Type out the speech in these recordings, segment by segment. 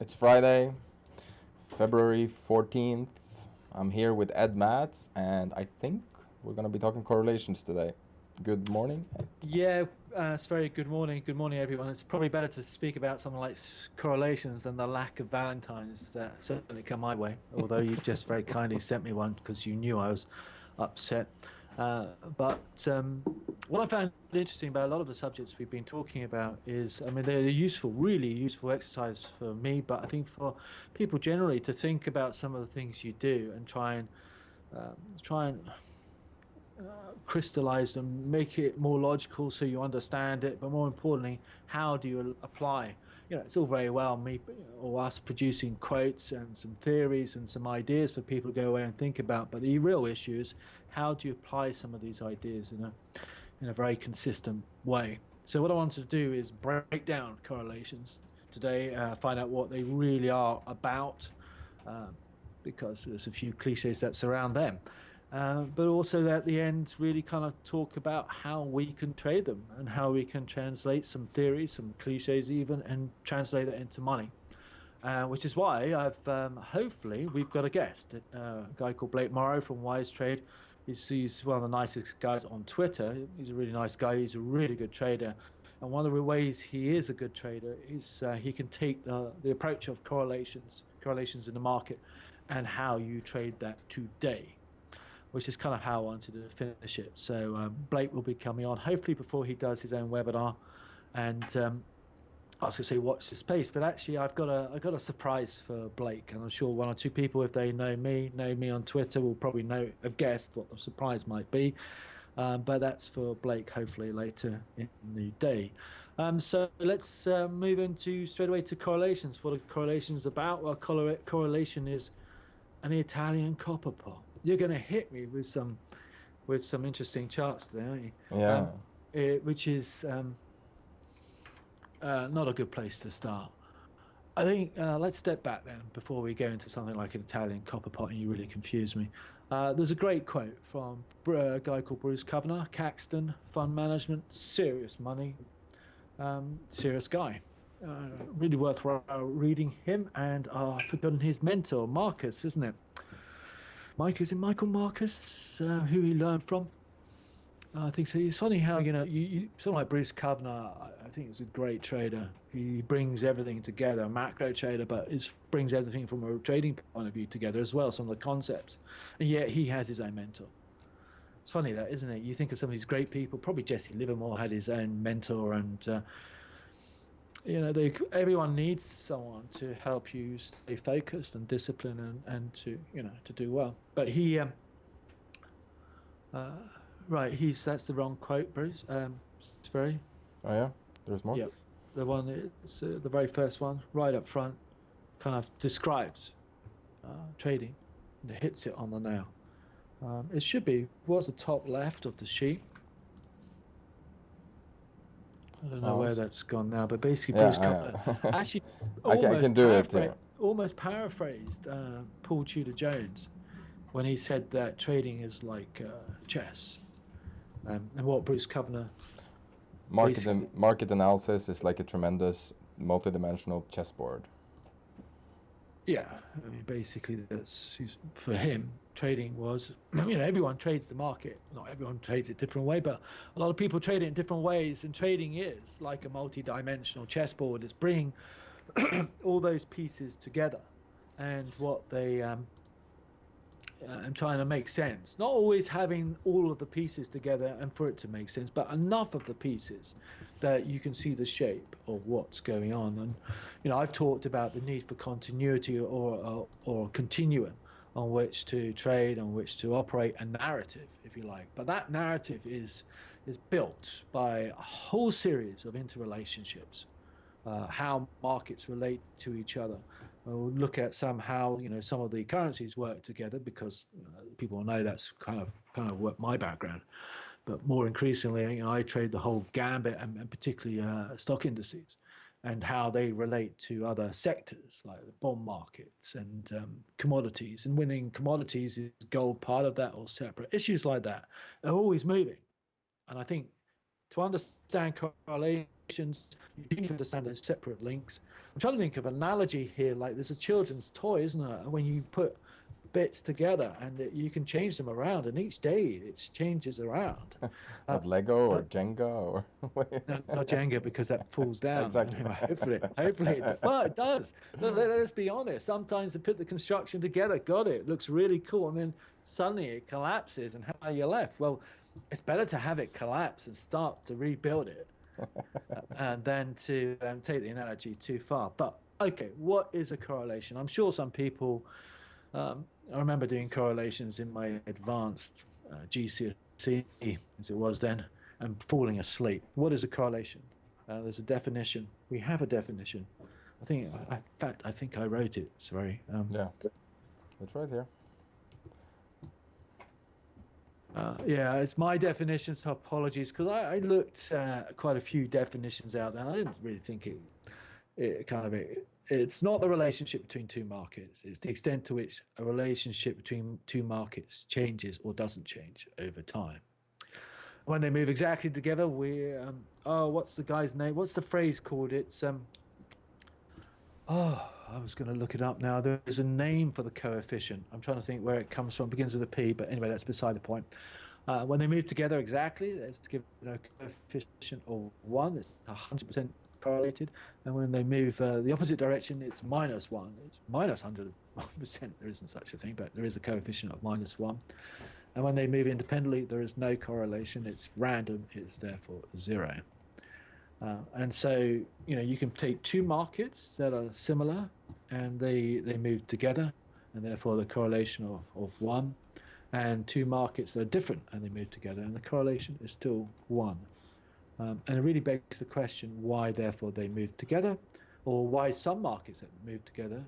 It's Friday, February 14th. I'm here with Ed Matz, and I think we're going to be talking correlations today. Good morning, Ed. Yeah, it's very good morning. Good morning, everyone. It's probably better to speak about something like correlations than the lack of Valentines that certainly come my way. Although you've just very kindly sent me one because you knew I was upset. But what I found interesting about a lot of the subjects we've been talking about is, I mean, they're useful, really useful exercise for me, but I think for people generally to think about some of the things you do and try and crystallize them, make it more logical so you understand it. But more importantly, how do you apply? It's all very well me or us producing quotes and some theories and some ideas for people to go away and think about. But the real issue is how do you apply some of these ideas in a very consistent way? So what I wanted to do is break down correlations today, find out what they really are about, uh, because there's a few cliches that surround them. But also at the end, really kind of talk about how we can trade them and how we can translate some theories, some cliches even, and translate it into money. Which is why I've hopefully we've got a guest, a guy called Blake Morrow from Wise Trade. He's one of the nicest guys on Twitter. He's a really nice guy. He's a really good trader. And one of the ways he is a good trader is he can take the approach of correlations in the market, and how you trade that today, which is kind of how I wanted to finish it. So Blake will be coming on hopefully before he does his own webinar, and I was going to say watch the space, but actually I've got a surprise for Blake, and I'm sure one or two people, if they know me on Twitter, will probably have guessed what the surprise might be. But that's for Blake hopefully later in the day. So let's move into straight away to correlations. What are correlations about? Well, correlation is an Italian copper pot. You're going to hit me with some interesting charts today, aren't you? Yeah. Which is not a good place to start. I think let's step back then before we go into something like an Italian copper pot and you really confuse me. There's a great quote from a guy called Bruce Kavanagh, Caxton Fund Management, serious money, serious guy. Really worthwhile reading him, and I've forgotten his mentor, Marcus, isn't it? Mike, is it Michael Marcus, who he learned from? I think so. It's funny how, someone like Bruce Kavanagh, I think is a great trader. He brings everything together, a macro trader, but brings everything from a trading point of view together as well, some of the concepts. And yet he has his own mentor. It's funny that, isn't it? You think of some of these great people, probably Jesse Livermore had his own mentor, and everyone needs someone to help you stay focused and disciplined and to do well. But uh, right, that's the wrong quote, Bruce. It's very, Oh, yeah? There's more? yep, the one is the very first one, right up front, kind of describes trading and it hits it on the nail. It should be was the top left of the sheet. I don't know Oh, where that's gone now, but basically Bruce Cutler yeah. actually I can do it, yeah. almost paraphrased Paul Tudor Jones when he said that trading is like chess. And what Bruce Kavanagh basically, Market analysis is like a tremendous multidimensional chessboard. yeah, I mean, basically for him. Trading was, everyone trades the market. Not everyone trades it a different way, but a lot of people trade it in different ways. And trading is like a multi-dimensional chessboard. It's bringing all those pieces together, and what they and trying to make sense. Not always having all of the pieces together and for it to make sense, but enough of the pieces that you can see the shape of what's going on. And I've talked about the need for continuity or continuum on which to trade, on which to operate a narrative, if you like. But that narrative is built by a whole series of interrelationships, how markets relate to each other. We'll look at somehow, some of the currencies work together because people know that's kind of what my background. But more increasingly, I trade the whole gambit, and particularly stock indices, and how they relate to other sectors like the bond markets and commodities. And winning commodities is gold part of that or separate issues like that. They're always moving, and I think to understand correlation correlations. You need to understand those separate links. I'm trying to think of an analogy here. Like there's a children's toy, isn't there? When you put bits together and you can change them around, and each day it changes around. Not Lego or Jenga or Not Jenga, because that falls down. Exactly. Hopefully, well, it does. Let's be honest. Sometimes they put the construction together, got it, looks really cool, and then suddenly it collapses, and how are you left? Well, it's better to have it collapse and start to rebuild it than to take the analogy too far. But okay, what is a correlation? I'm sure some people. I remember doing correlations in my advanced GCSE, as it was then, and falling asleep. What is a correlation? There's a definition. We have a definition. In fact, I think I wrote it. Sorry. Yeah, it's right here. Yeah, it's my definition, so apologies, because I looked at quite a few definitions out there, and I didn't really think it's not the relationship between two markets. It's the extent to which a relationship between two markets changes or doesn't change over time. When they move exactly together, what's the guy's name? What's the phrase called? It's I was going to look it up now. There's a name for the coefficient. I'm trying to think where it comes from. It begins with a P, but anyway, that's beside the point. When they move together exactly, let's give a coefficient of 1. It's 100% correlated, and when they move the opposite direction, it's -1. It's minus 100%. There isn't such a thing, but there is a coefficient of -1. And when they move independently, there is no correlation. It's random. It's therefore 0. And so you can take two markets that are similar, and they move together, and therefore the correlation of 1, and two markets that are different, and they move together, and the correlation is still 1. And it really begs the question why, therefore, they move together, or why some markets that move together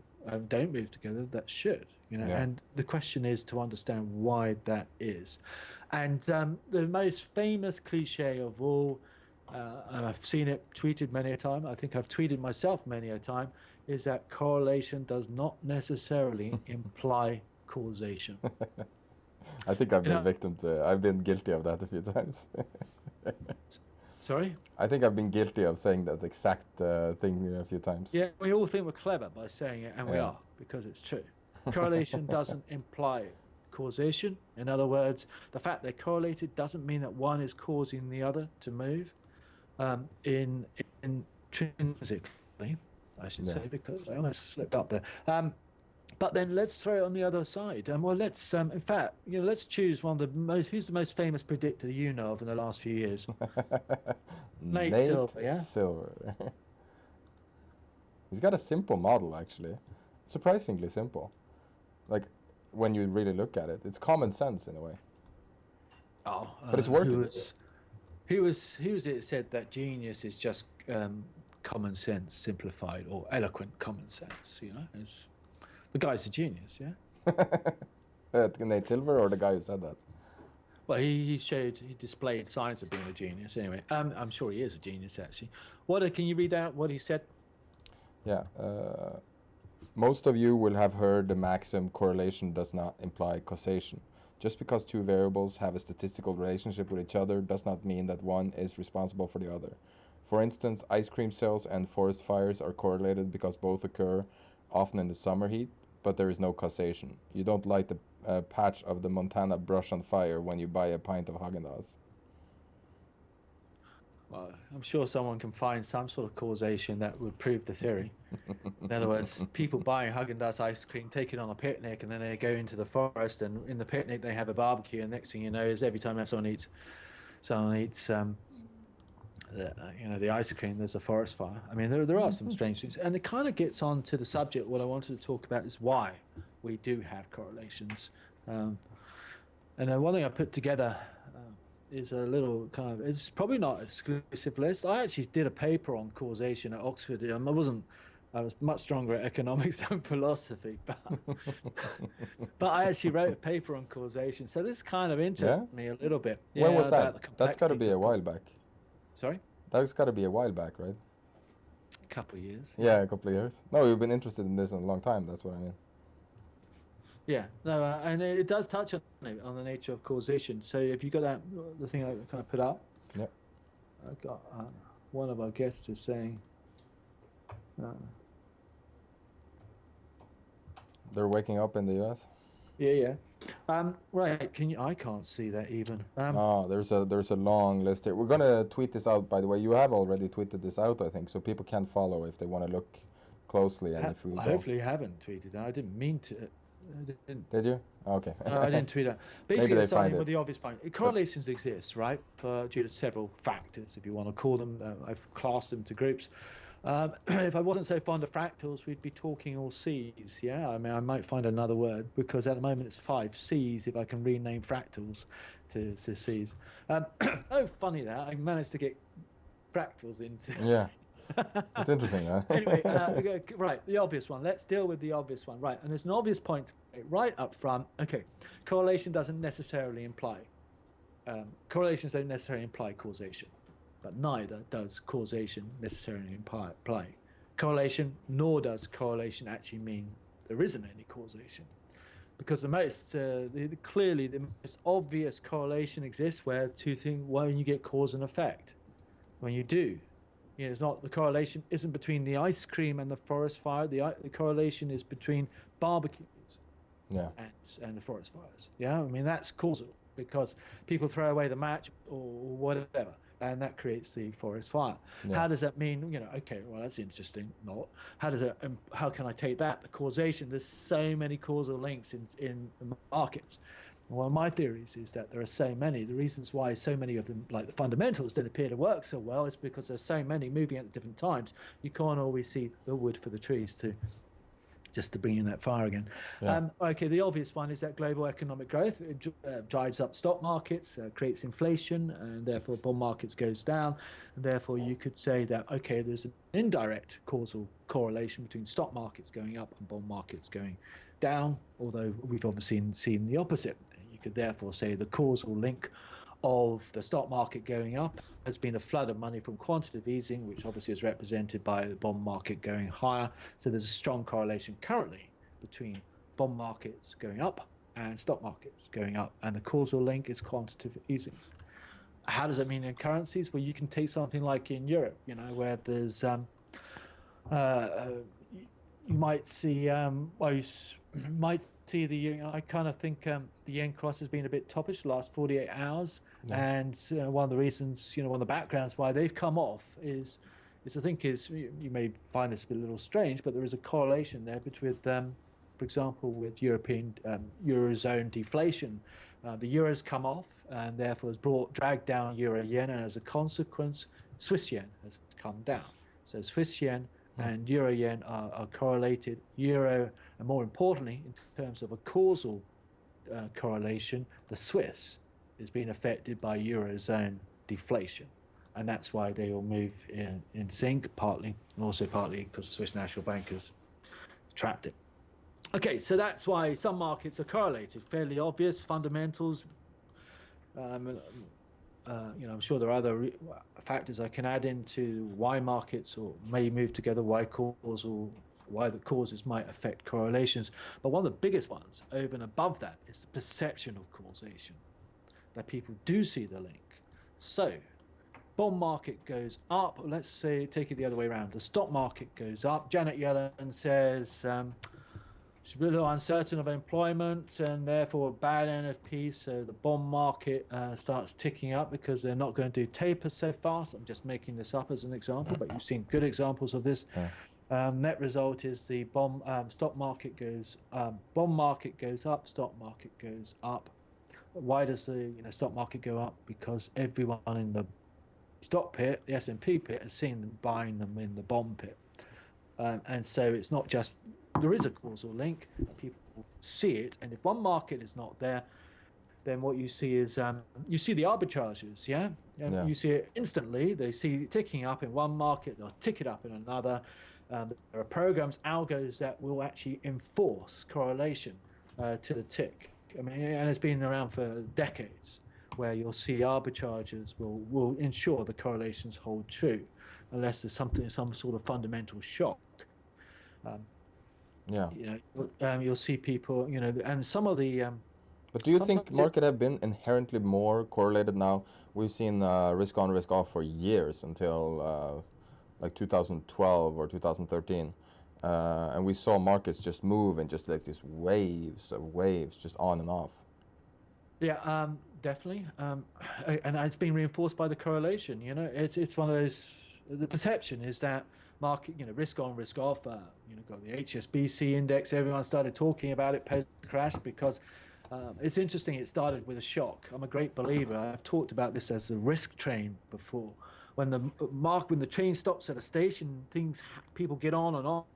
don't move together that should. Yeah. And the question is to understand why that is. And the most famous cliche of all, and I've seen it tweeted many a time, I think I've tweeted myself many a time, is that correlation does not necessarily imply causation. I think I've been victim to. I've been guilty of that a few times. Sorry? I think I've been guilty of saying that exact thing a few times. Yeah, we all think we're clever by saying it, and we are, because it's true. Correlation doesn't imply causation. In other words, the fact they're correlated doesn't mean that one is causing the other to move. Intrinsically, I should say, because I almost slipped up there. But then let's throw it on the other side. Well, let's, in fact, let's choose one of the most. Who's the most famous predictor you know of in the last few years? Nate Silver, yeah. Silver. He's got a simple model, actually, surprisingly simple. Like when you really look at it, it's common sense in a way. But it's working. Who was it said that genius is just common sense simplified, or eloquent common sense? It's. The guy's a genius, yeah? Nate Silver, or the guy who said that? Well, he displayed signs of being a genius. Anyway, I'm sure he is a genius, actually. Can you read out what he said? Yeah. Most of you will have heard the maxim, correlation does not imply causation. Just because two variables have a statistical relationship with each other does not mean that one is responsible for the other. For instance, ice cream sales and forest fires are correlated because both occur often in the summer heat, but there is no causation. You don't light the patch of the Montana brush on fire when you buy a pint of Häagen-Dazs. Well, I'm sure someone can find some sort of causation that would prove the theory. In other words, people buying Häagen-Dazs ice cream, take it on a picnic, and then they go into the forest, and in the picnic they have a barbecue, and next thing you know is every time someone eats the ice cream, there's a forest fire. I mean, there are some strange things, and it kind of gets on to the subject. What I wanted to talk about is why we do have correlations. And one thing I put together is a little kind of, it's probably not an exclusive list. I actually did a paper on causation at Oxford. I was much stronger at economics than philosophy, but I actually wrote a paper on causation. So this kind of interested me a little bit. When was that? That's got to be a while back. Sorry? That's got to be a while back, right? A couple of years. Yeah, a couple of years. No, you've been interested in this in a long time. That's what I mean. Yeah, no, and it does touch on the nature of causation. So if you got the thing I kind of put up. Yeah. I've got. one of our guests is saying. Uh, They're waking up in the U.S. yeah, yeah. Right. Can you? I can't see that even. Oh, there's a long list here. We're gonna tweet this out, by the way. You have already tweeted this out, I think, so people can follow if they want to look closely. And if we I go, hopefully haven't tweeted. I didn't mean to. I didn't. did you? Okay. I didn't tweet that. Maybe Basically, they starting find with it. the obvious point, correlations exist, right? Due to several factors, if you want to call them. I've classed them to groups. If I wasn't so fond of fractals, we'd be talking all C's. Yeah, I mean, I might find another word because at the moment it's 5 C's. If I can rename fractals to C's. Oh, funny that I managed to get fractals into. Yeah, it's interesting, huh? Anyway, right, the obvious one. Let's deal with the obvious one. Right, and there's an obvious point right up front. Okay, correlation doesn't necessarily imply. Correlations don't necessarily imply causation, but neither does causation necessarily imply correlation, nor does correlation actually mean there isn't any causation. Because clearly the most obvious correlation exists where two things, when you get cause and effect. When you do, you know, it's not the correlation isn't between the ice cream and the forest fire. The correlation is between barbecues, Yeah. and the forest fires. Yeah, I mean that's causal because people throw away the match or whatever, and that creates the forest fire. Yeah. How does that mean? You know, okay, well that's interesting. Not how does it? How can I take that? The causation. There's so many causal links in the markets. One of my theories is that there are so many. The reasons why so many of them, like the fundamentals, don't appear to work so well is because there's so many moving at different times. You can't always see the wood for the trees just to bring in that fire again. Yeah. Okay, the obvious one is that global economic growth drives up stock markets, creates inflation, and therefore bond markets goes down. And therefore, you could say that, okay, there's an indirect causal correlation between stock markets going up and bond markets going down, although we've obviously seen the opposite. You could therefore say the causal link of the stock market going up has been a flood of money from quantitative easing, which obviously is represented by the bond market going higher. So there's a strong correlation currently between bond markets going up and stock markets going up, and the causal link is quantitative easing. How does that mean in currencies? Well, you can take something like in Europe, you know, where there's you might see might see I kind of think the yen cross has been a bit toppish the last 48 hours. Yeah. And one of the reasons, you know, one of the backgrounds why they've come off is I think you may find this a little strange, but there is a correlation there between, for example, with European Eurozone deflation. The euro's come off and therefore has dragged down euro yen, and as a consequence, Swiss yen has come down. So Swiss yen and euro yen are correlated. Euro, and more importantly, in terms of a causal correlation, the Swiss is being affected by eurozone deflation, and that's why they will move in sync, partly, and also partly because the Swiss National Bank has trapped it. Okay, so that's why some markets are correlated, fairly obvious fundamentals. You know, I'm sure there are other factors I can add into why markets or may move together, why the causes might affect correlations. But one of the biggest ones over and above that is the perception of causation, that people do see the link. So bond market goes up, let's say, take it the other way around. The stock market goes up. Janet Yellen says she's a little uncertain of employment and therefore a bad NFP, so the bond market starts ticking up because they're not going to do taper so fast. I'm just making this up as an example, but you've seen good examples of this. Yeah. Net result is the stock market goes bond market goes up, stock market goes up. Why does the stock market go up? Because everyone in the stock pit, the S&P pit, has seen them buying them in the bond pit, and so it's not just. There is a causal link. People see it, and if one market is not there, then what you see is you see the arbitrages. Yeah, Yeah. You see it instantly. They see it ticking up in one market, they'll tick it up in another. There are programs, algos that will actually enforce correlation to the tick. I mean, and it's been around for decades, where you'll see arbitrages will ensure the correlations hold true, unless there's some sort of fundamental shock. Yeah. You'll see people, and some of the But do you think Sometimes market have been inherently more correlated now? We've seen risk on, risk off for years until like 2012 or 2013, and we saw markets just move and just like these waves of waves, just on and off. Yeah, definitely. And it's been reinforced by the correlation. It's one of those. The perception is that market, risk on, risk off. Got the HSBC index. Everyone started talking about it post crash because it's interesting. It started with a shock. I'm a great believer. I've talked about this as the risk train before. When the train stops at a station, people get on and off.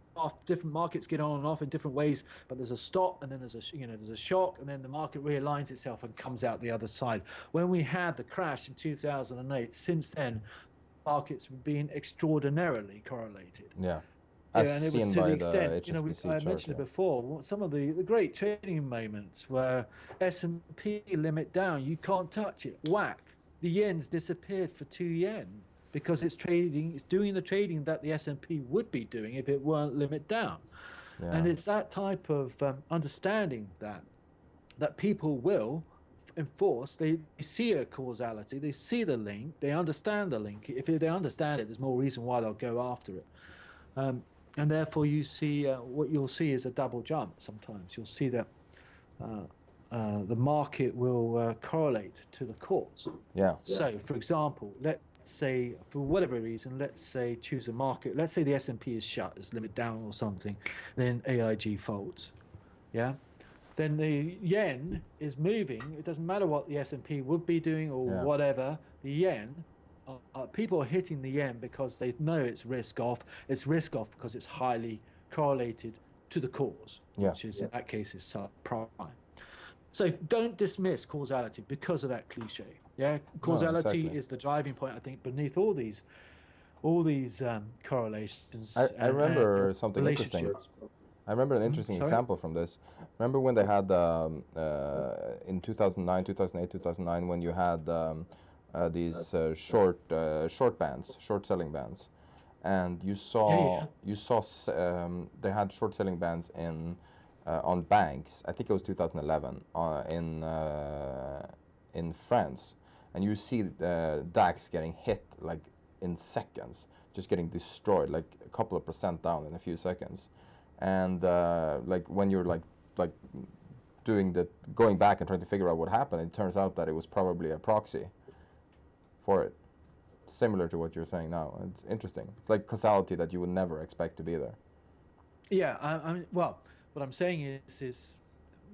Different markets get on and off in different ways, but there's a stop and then there's a shock, and then the market realigns itself and comes out the other side. When we had the crash in 2008, since then markets have been extraordinarily correlated. Yeah, Yeah, as and it was seen to the by extent, the HSBC I chart. mentioned it Yeah, before, some of the great trading moments where S&P limit down, you can't touch it, whack. The yen's disappeared for 2 yen because it's doing the trading that the S&P would be doing if it weren't limit down. yeah, And it's that type of understanding that people will enforce. They see a causality, they see the link, they understand the link. If they understand it, there's more reason why they'll go after it. Um, and therefore, you see what you'll see is a double jump. Sometimes you'll see that the market will correlate to the cause. yeah, So, for example, let's say for whatever reason, let's say choose a market. Let's say the S&P is shut, it's limit down or something. Then AIG folds. Yeah. Then the yen is moving. It doesn't matter what the S&P would be doing or yeah, whatever. The yen, people are hitting the yen because they know it's risk off. It's risk off because it's highly correlated to the cause, yeah, which is in that case is subprime. So don't dismiss causality because of that cliche. Yeah, causality exactly. is the driving point, I think, beneath all these correlations I remember something interesting. relationships. I remember an interesting Sorry. example from this. Remember when they had in 2009, 2008, 2009, when you had these short bands, short selling bands, and Yeah. they had short selling bands on banks. I think it was 2011 in France, and you see DAX getting hit like in seconds, just getting destroyed, like a couple of percent down in a few seconds. And like when you're like going back and trying to figure out what happened, it turns out that it was probably a proxy for it, similar to what you're saying now. It's interesting. It's like causality that you would never expect to be there. Yeah, I mean, well, what I'm saying is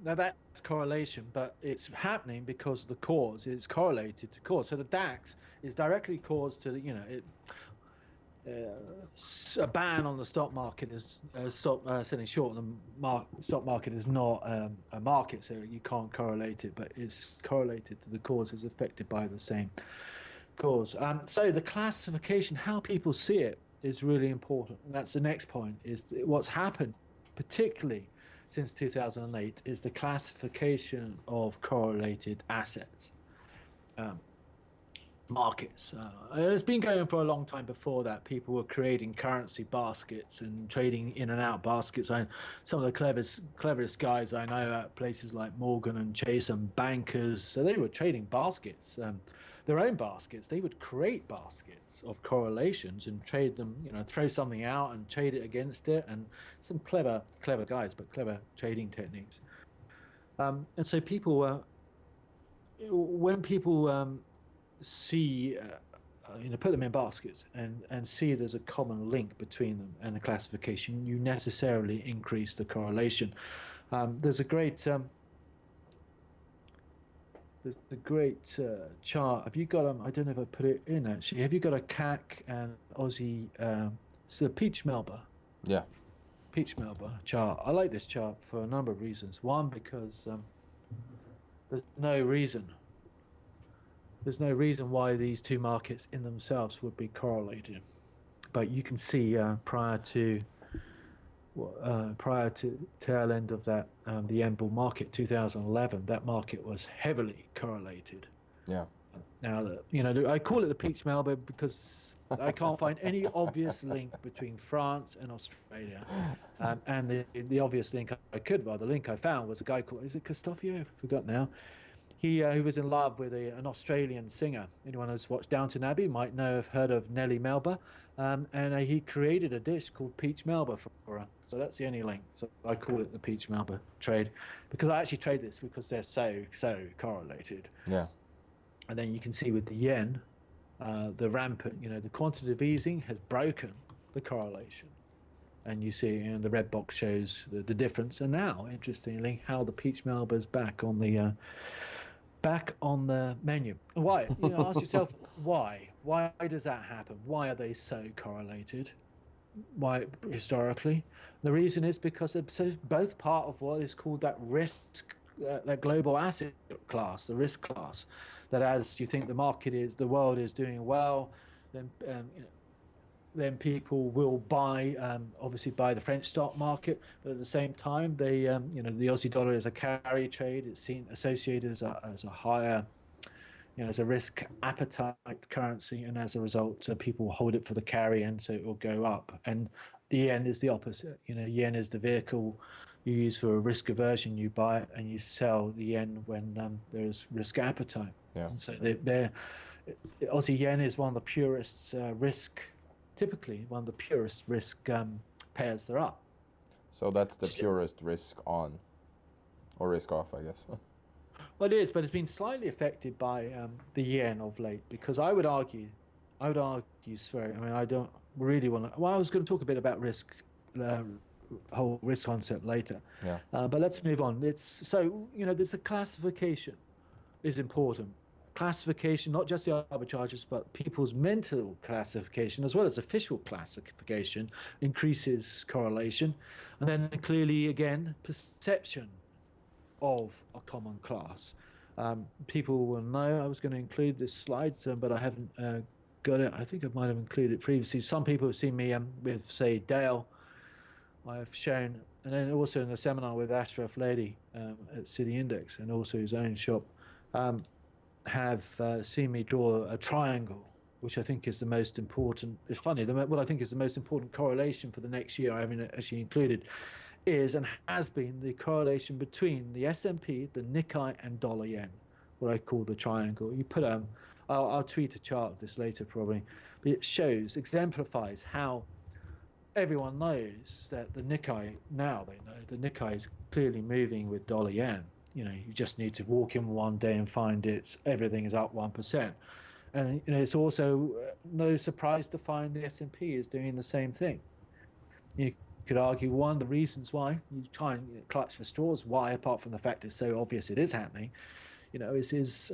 now that's correlation, but it's happening because the cause is correlated to cause. So the DAX is directly caused to a ban on the stock market is selling short on the stock market is not a market, so you can't correlate it, but it's correlated to the cause, is affected by the same cause. So the classification, how people see it, is really important. And that's the next point, is what's happened, particularly since 2008, is the classification of correlated assets. Markets. It's been going on for a long time before that. People were creating currency baskets and trading in and out baskets. Some of the cleverest guys I know at places like Morgan and Chase and bankers, so they were trading baskets, their own baskets. They would create baskets of correlations and trade them, throw something out and trade it against it, and some clever guys, but clever trading techniques. And so people, when people see, put them in baskets and see there's a common link between them and the classification, you necessarily increase the correlation. There's a great chart. Have you got I don't know if I put it in actually. Have you got a CAC and Aussie? It's a Peach Melba. Yeah, Peach Melba chart. I like this chart for a number of reasons. One, because there's no reason why these two markets in themselves would be correlated. But you can see prior to tail end of that, the yen bull market, 2011, that market was heavily correlated. yeah, Now, I call it the Peach Melba because I can't find any obvious link between France and Australia. And the obvious link the link I found was a guy called, is it Costofio? I forgot now. He was in love with an Australian singer. Anyone who's watched Downton Abbey might have heard of Nellie Melba. And he created a dish called peach Melba for her. So that's the only link. So I call it the peach Melba trade, because I actually trade this because they're so correlated. Yeah. And then you can see with the yen, the rampant, the quantitative easing has broken the correlation. And you see, the red box shows the difference. And now, interestingly, how the peach Melba is back on the menu. Why? Ask yourself why. Why does that happen? Why are they so correlated? Why historically? The reason is because they're both part of what is called that risk, that global asset class, the risk class. That as you think the world is doing well, then people will buy, obviously buy the French stock market, but at the same time, the Aussie dollar is a carry trade. It's seen associated as a higher, as a risk appetite currency, and as a result, people hold it for the carry, and so it will go up. And the yen is the opposite. Yen is the vehicle you use for a risk aversion. You buy it and you sell the yen when there is risk appetite. Yeah. And so Aussie yen is one of the purest typically one of the purest risk pairs there are. So that's the purest risk on, or risk off, I guess. Well, it is, but it's been slightly affected by the yen of late, because I would argue, Sverre, I mean, I don't really want to. Well, I was going to talk a bit about risk, whole risk concept later. Yeah. But let's move on. There's a classification is important. Classification, not just the arbitrages, but people's mental classification as well as official classification increases correlation. And then clearly, again, perception of a common class. People will know, I was going to include this slide, but I haven't got it. I think I might have included it previously. Some people have seen me with, say, Dale. I've shown, and then also in a seminar with Ashraf Lady at City Index, and also his own shop, have seen me draw a triangle, which I think is the most important. It's funny, what I think is the most important correlation for the next year, I haven't actually included, is and has been the correlation between the S&P, the Nikkei, and dollar yen, what I call the triangle. You put I'll tweet a chart of this later probably, but it exemplifies how everyone knows that the Nikkei, now they know the Nikkei is clearly moving with dollar yen. You just need to walk in one day and find everything is up 1%. And it's also no surprise to find the S&P is doing the same thing. You could argue one of the reasons why you try and clutch for straws, why, apart from the fact it's so obvious it is happening, is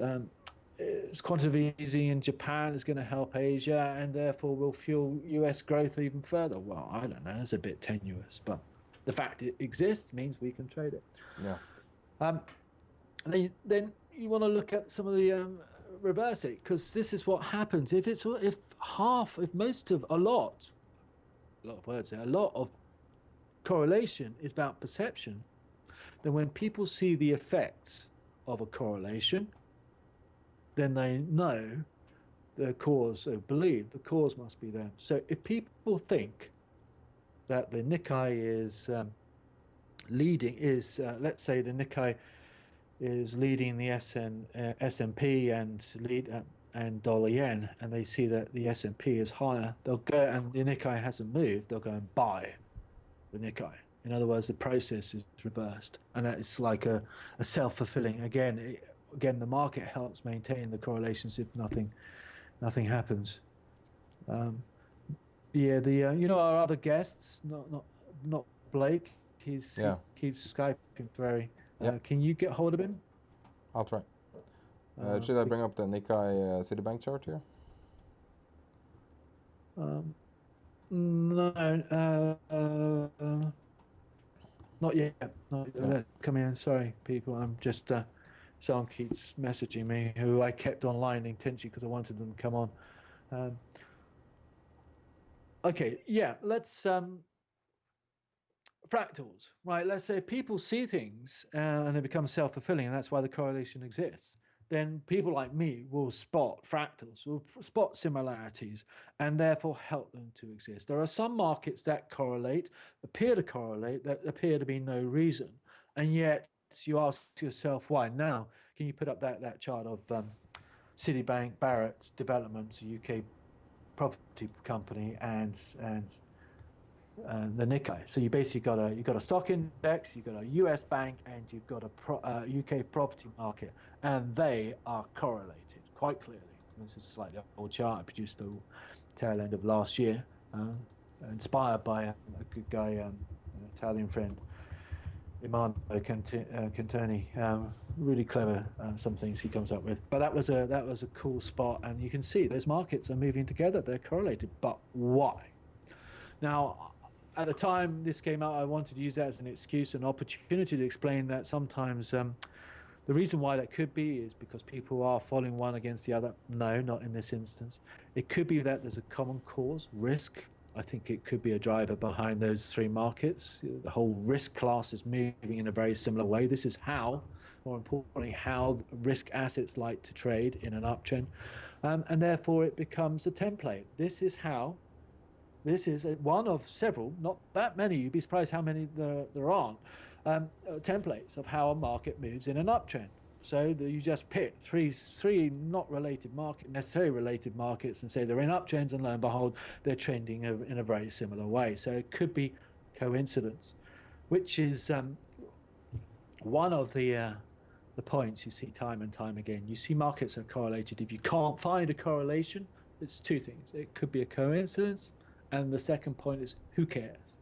quantitative easing in Japan is going to help Asia and therefore will fuel US growth even further. Well, I don't know, it's a bit tenuous, but the fact it exists means we can trade it. Yeah. Then you want to look at some of the reverse it, because this is what happens if a lot of correlation is about perception. Then when people see the effects of a correlation, then they know the cause, or believe the cause must be there. So if people think that the Nikkei is let's say the Nikkei is leading the S&P and dollar yen, and they see that the S&P is higher, they'll go, and the Nikkei hasn't moved, they'll go and buy the Nikkei. In other words, the process is reversed, and that is like a self-fulfilling. Again, the market helps maintain the correlations if nothing happens. Our other guests, not Blake. He keeps Skyping very. Can you get hold of him? I'll try. Should I bring up the Nikkei Citibank chart here? No, not yet. Come in. Sorry, people. I'm just. Someone keeps messaging me, who I kept online intentionally because I wanted them to come on. Okay, yeah. Let's. Fractals, right? Let's say people see things and they become self-fulfilling, and that's why the correlation exists. then people like me will spot fractals, will spot similarities, and therefore help them to exist. There are some markets that appear to correlate, that appear to be no reason, and yet you ask yourself why. Now, can you put up that chart of Citibank, Barratt Developments, a UK property company, and the Nikkei. So you basically got a stock index, you've got a US bank, and you've got a UK property market, and they are correlated quite clearly. This is a slightly old chart I produced the tail end of last year, inspired by a good guy, an Italian friend, Imano Cantoni. Really clever, some things he comes up with. But that was a cool spot, and you can see those markets are moving together. They're correlated, but why? Now, at the time this came out, I wanted to use that as an excuse, an opportunity to explain that sometimes the reason why that could be is because people are following one against the other. No, not in this instance. It could be that there's a common cause, risk. I think it could be a driver behind those three markets. The whole risk class is moving in a very similar way. This is how, more importantly, how risk assets like to trade in an uptrend. And therefore it becomes a template. This is one of several, not that many, you'd be surprised how many there aren't, templates of how a market moves in an uptrend. So you just pick three not necessarily related markets and say they're in uptrends, and lo and behold, they're trending in a very similar way. So it could be coincidence, which is one of the points you see time and time again. You see markets are correlated. If you can't find a correlation, it's two things. It could be a coincidence, and the second point is, who cares?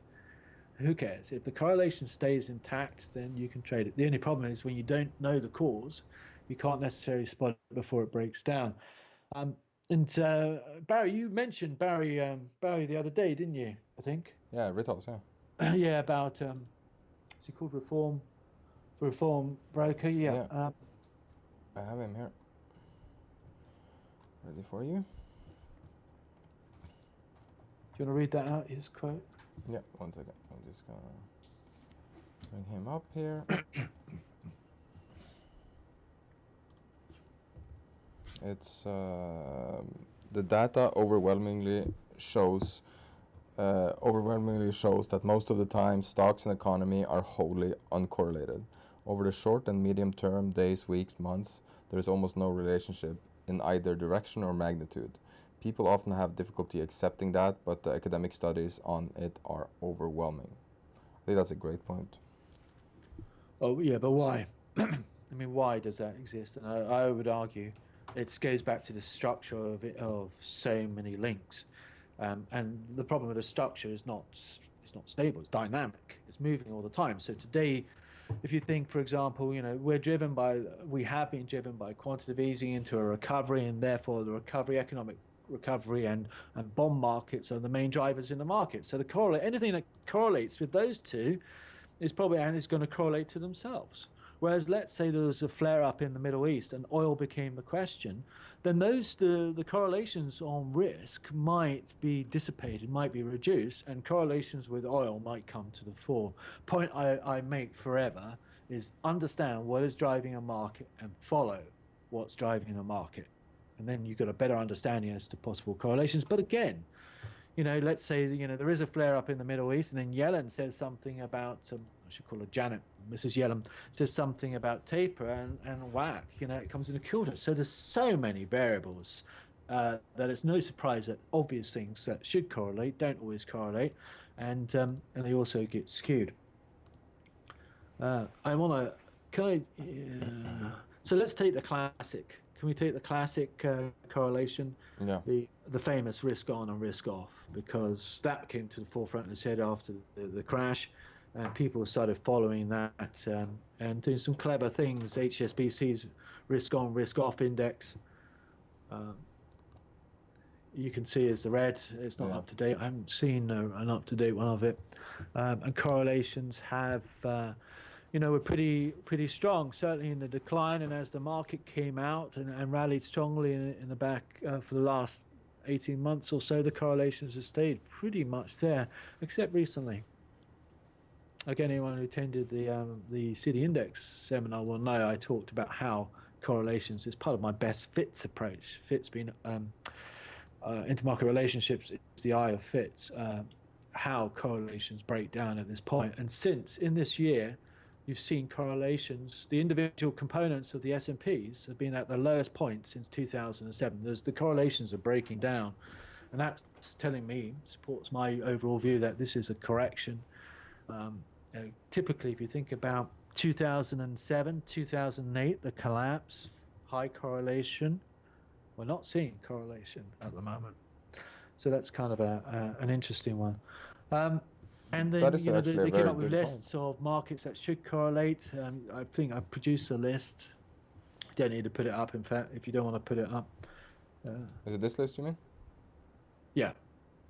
Who cares? If the correlation stays intact, then you can trade it. The only problem is when you don't know the cause, you can't necessarily spot it before it breaks down. And Barry, you mentioned Barry the other day, didn't you? I think. Yeah, Rittos, yeah. Yeah, about is he called Reform Broker? Yeah. I have him here. Ready for you? Do you want to read that out, his quote? Yeah, one second. I'm just gonna bring him up here. It's the data overwhelmingly shows that most of the time stocks and economy are wholly uncorrelated. Over the short and medium term, days, weeks, months, there is almost no relationship in either direction or magnitude. People often have difficulty accepting that, but the academic studies on it are overwhelming. I think that's a great point. Oh, yeah, but why? I mean, why does that exist? And I would argue it goes back to the structure of so many links. And the problem with the structure is it's not stable, it's dynamic, it's moving all the time. So today, if you think, for example, we have been driven by quantitative easing into a recovery, and therefore economic recovery and bond markets are the main drivers in the market. So anything that correlates with those two is going to correlate to themselves. Whereas let's say there was a flare up in the Middle East and oil became the question, then the correlations on risk might be dissipated, might be reduced, and correlations with oil might come to the fore. Point I make forever is understand what is driving a market and follow what's driving a market. And then you've got a better understanding as to possible correlations. But again, let's say, there is a flare up in the Middle East, and then Yellen says something about, I should call her Janet, Mrs. Yellen, says something about taper, and whack, it comes into kilter. So there's so many variables that it's no surprise that obvious things that should correlate don't always correlate, and they also get skewed. So let's take the classic. Can we take the classic correlation? Yeah. The famous risk on and risk off, because that came to the forefront, as I said, after the crash, and people started following that and doing some clever things. HSBC's risk on, risk off index, you can see is the red. It's not up to date. I haven't seen an up to date one of it, and correlations have. Were pretty strong, certainly in the decline, and as the market came out and rallied strongly in the back for the last 18 months or so, the correlations have stayed pretty much there, except recently. Again, anyone who attended the City Index seminar will know I talked about how correlations. It's part of my best FITS approach. FITS being intermarket relationships is the eye of FITS. How correlations break down at this point. And since in this year, you've seen correlations, the individual components of the S&Ps have been at the lowest point since 2007. The correlations are breaking down. And that's telling me, supports my overall view that this is a correction. Typically, if you think about 2007, 2008, the collapse, high correlation, we're not seeing correlation at the moment. So that's kind of an interesting one. And then, That is you know, actually a they came very up with good lists of markets that should correlate. I think I've produced a list. Don't need to put it up, in fact, if you don't want to put it up. Is it this list you mean? Yeah,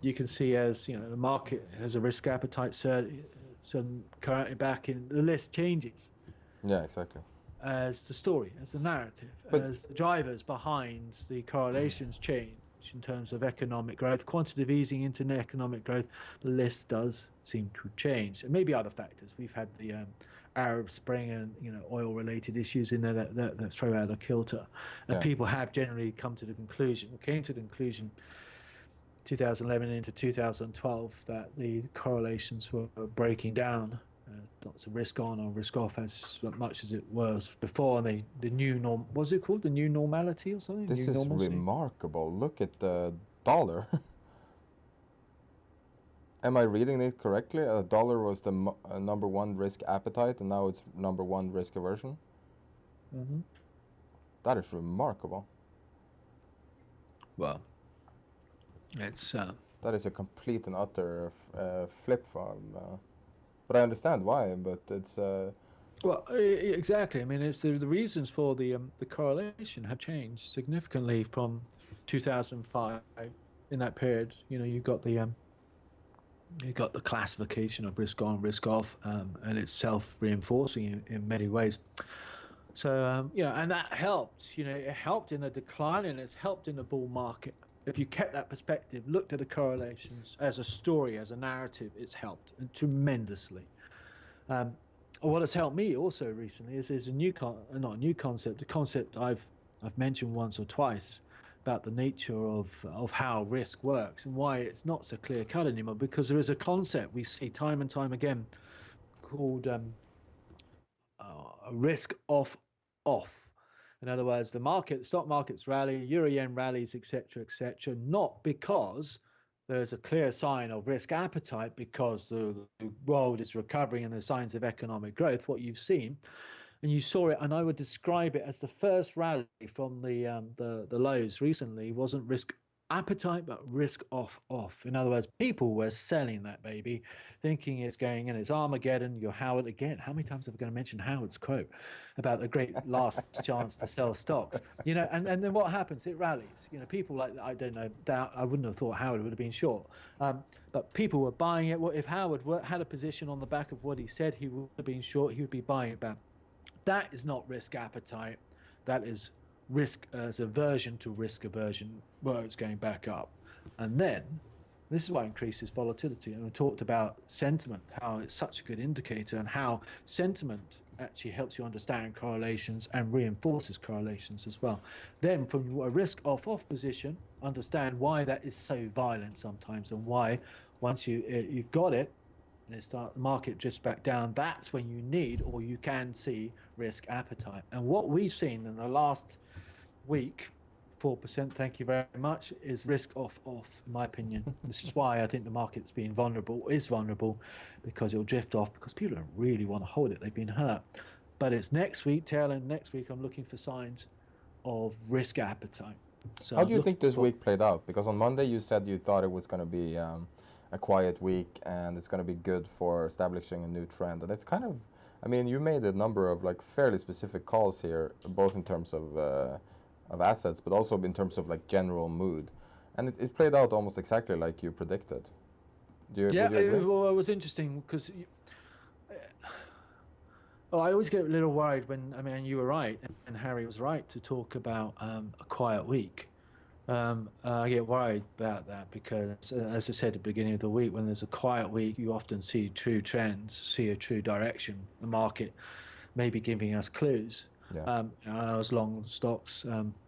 you can see as, you know, the market has a risk appetite certain currently back in, the list changes Yeah, exactly. as the story, as the narrative, But- as the drivers behind the correlations change in terms of economic growth, quantitative easing into economic growth. The list does seem to change, and maybe other factors. We've had the Arab Spring and, you know, oil-related issues in there that throw out a kilter, and Yeah. people have generally came to the conclusion 2011 into 2012 that the correlations were breaking down. Lots of risk on or risk off as much as it was before. And the new norm, what's it called? The new normality or something? This New is normalcy? remarkable. Look at the dollar. Am I reading it correctly? Dollar was the number one risk appetite, and now it's number one risk aversion. Mm-hmm. That is remarkable. Well, it's That is a complete and utter flip from. But I understand why. But it's. well, exactly. I mean, it's the reasons for the correlation have changed significantly from 2005. In that period, you know, you got the classification of risk on, risk off, and it's self-reinforcing in many ways. So, you know, and that helped. You know, it helped in the decline, and it's helped in the bull market. If you kept that perspective, looked at the correlations as a story, as a narrative, it's helped tremendously. What has helped me also recently is there's a not a new concept, a concept I've mentioned once or twice about the nature of how risk works and why it's not so clear cut anymore. Because there is a concept we see time and time again called risk off. In other words, the stock markets rally, euro yen rallies, etc., not because there's a clear sign of risk appetite, because the world is recovering and there's signs of economic growth. What you've seen, and you saw it, and I would describe it as the first rally from the lows recently wasn't risk appetite, but risk off. In other words, people were selling that baby, thinking it's going in, it's Armageddon. You're Howard again. How many times am I going to mention Howard's quote about the great last chance to sell stocks? You know, and then what happens? It rallies. You know, people like, I don't know, I wouldn't have thought Howard would have been short, but people were buying it. Well, if Howard had a position on the back of what he said, he would have been short. He would be buying it back. That is not risk appetite. That is risk as aversion to risk aversion, where it's going back up. And then this is why it increases volatility. And we talked about sentiment, how it's such a good indicator, and how sentiment actually helps you understand correlations and reinforces correlations as well. Then from a risk off position, understand why that is so violent sometimes, and why once you've got it, and the market drifts back down, that's when you need, or you can see, risk appetite. And what we've seen in the last week, 4%, thank you very much, is risk off, in my opinion. This is why I think the market's being vulnerable, because it'll drift off, because people don't really want to hold it. They've been hurt. But it's next week, tail end next week, I'm looking for signs of risk appetite. So How do you think this week played out? Because on Monday you said you thought it was going to be a quiet week and it's going to be good for establishing a new trend. And it's kind of, I mean, you made a number of like fairly specific calls here, both in terms of assets, but also in terms of like general mood. And it played out almost exactly like you predicted. Would you agree? Well, it was interesting because I always get a little worried when, I mean, you were right, and Harry was right to talk about a quiet week. I get worried about that because, as I said at the beginning of the week, when there's a quiet week, you often see true trends, see a true direction. The market may be giving us clues. Yeah. I was long stocks,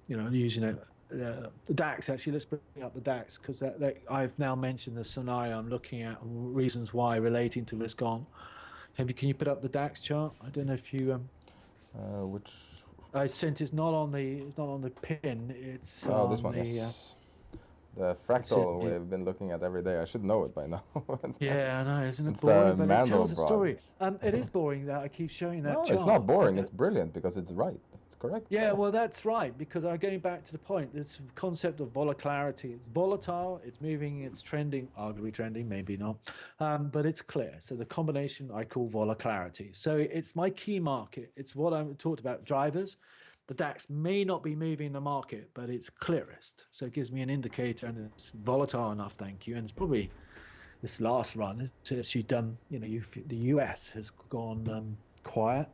using it. The DAX, actually, let's bring up the DAX because I've now mentioned the scenario I'm looking at and reasons why relating to risk on. Can you put up the DAX chart? I don't know if you Which? I sent it's not on the pin. It's Oh, this on one. the Yes. The it's in fractal here. we've been looking at every day. I should know it by now. Yeah, I know, isn't it It's the boring? But it tells a Mandelbrot. story. It is boring that I keep showing that No, it's not chart. boring. It's brilliant because it's right. It's correct. Yeah, well, that's right, because I'm going back to the point, this concept of volatility. It's volatile, it's moving, it's trending, arguably trending, maybe not, but it's clear. So the combination I call volatility. So it's my key market. It's what I talked about, drivers. The DAX may not be moving the market, but it's clearest. So it gives me an indicator, and it's volatile enough, thank you. And it's probably this last run, it's actually done, the US has gone quiet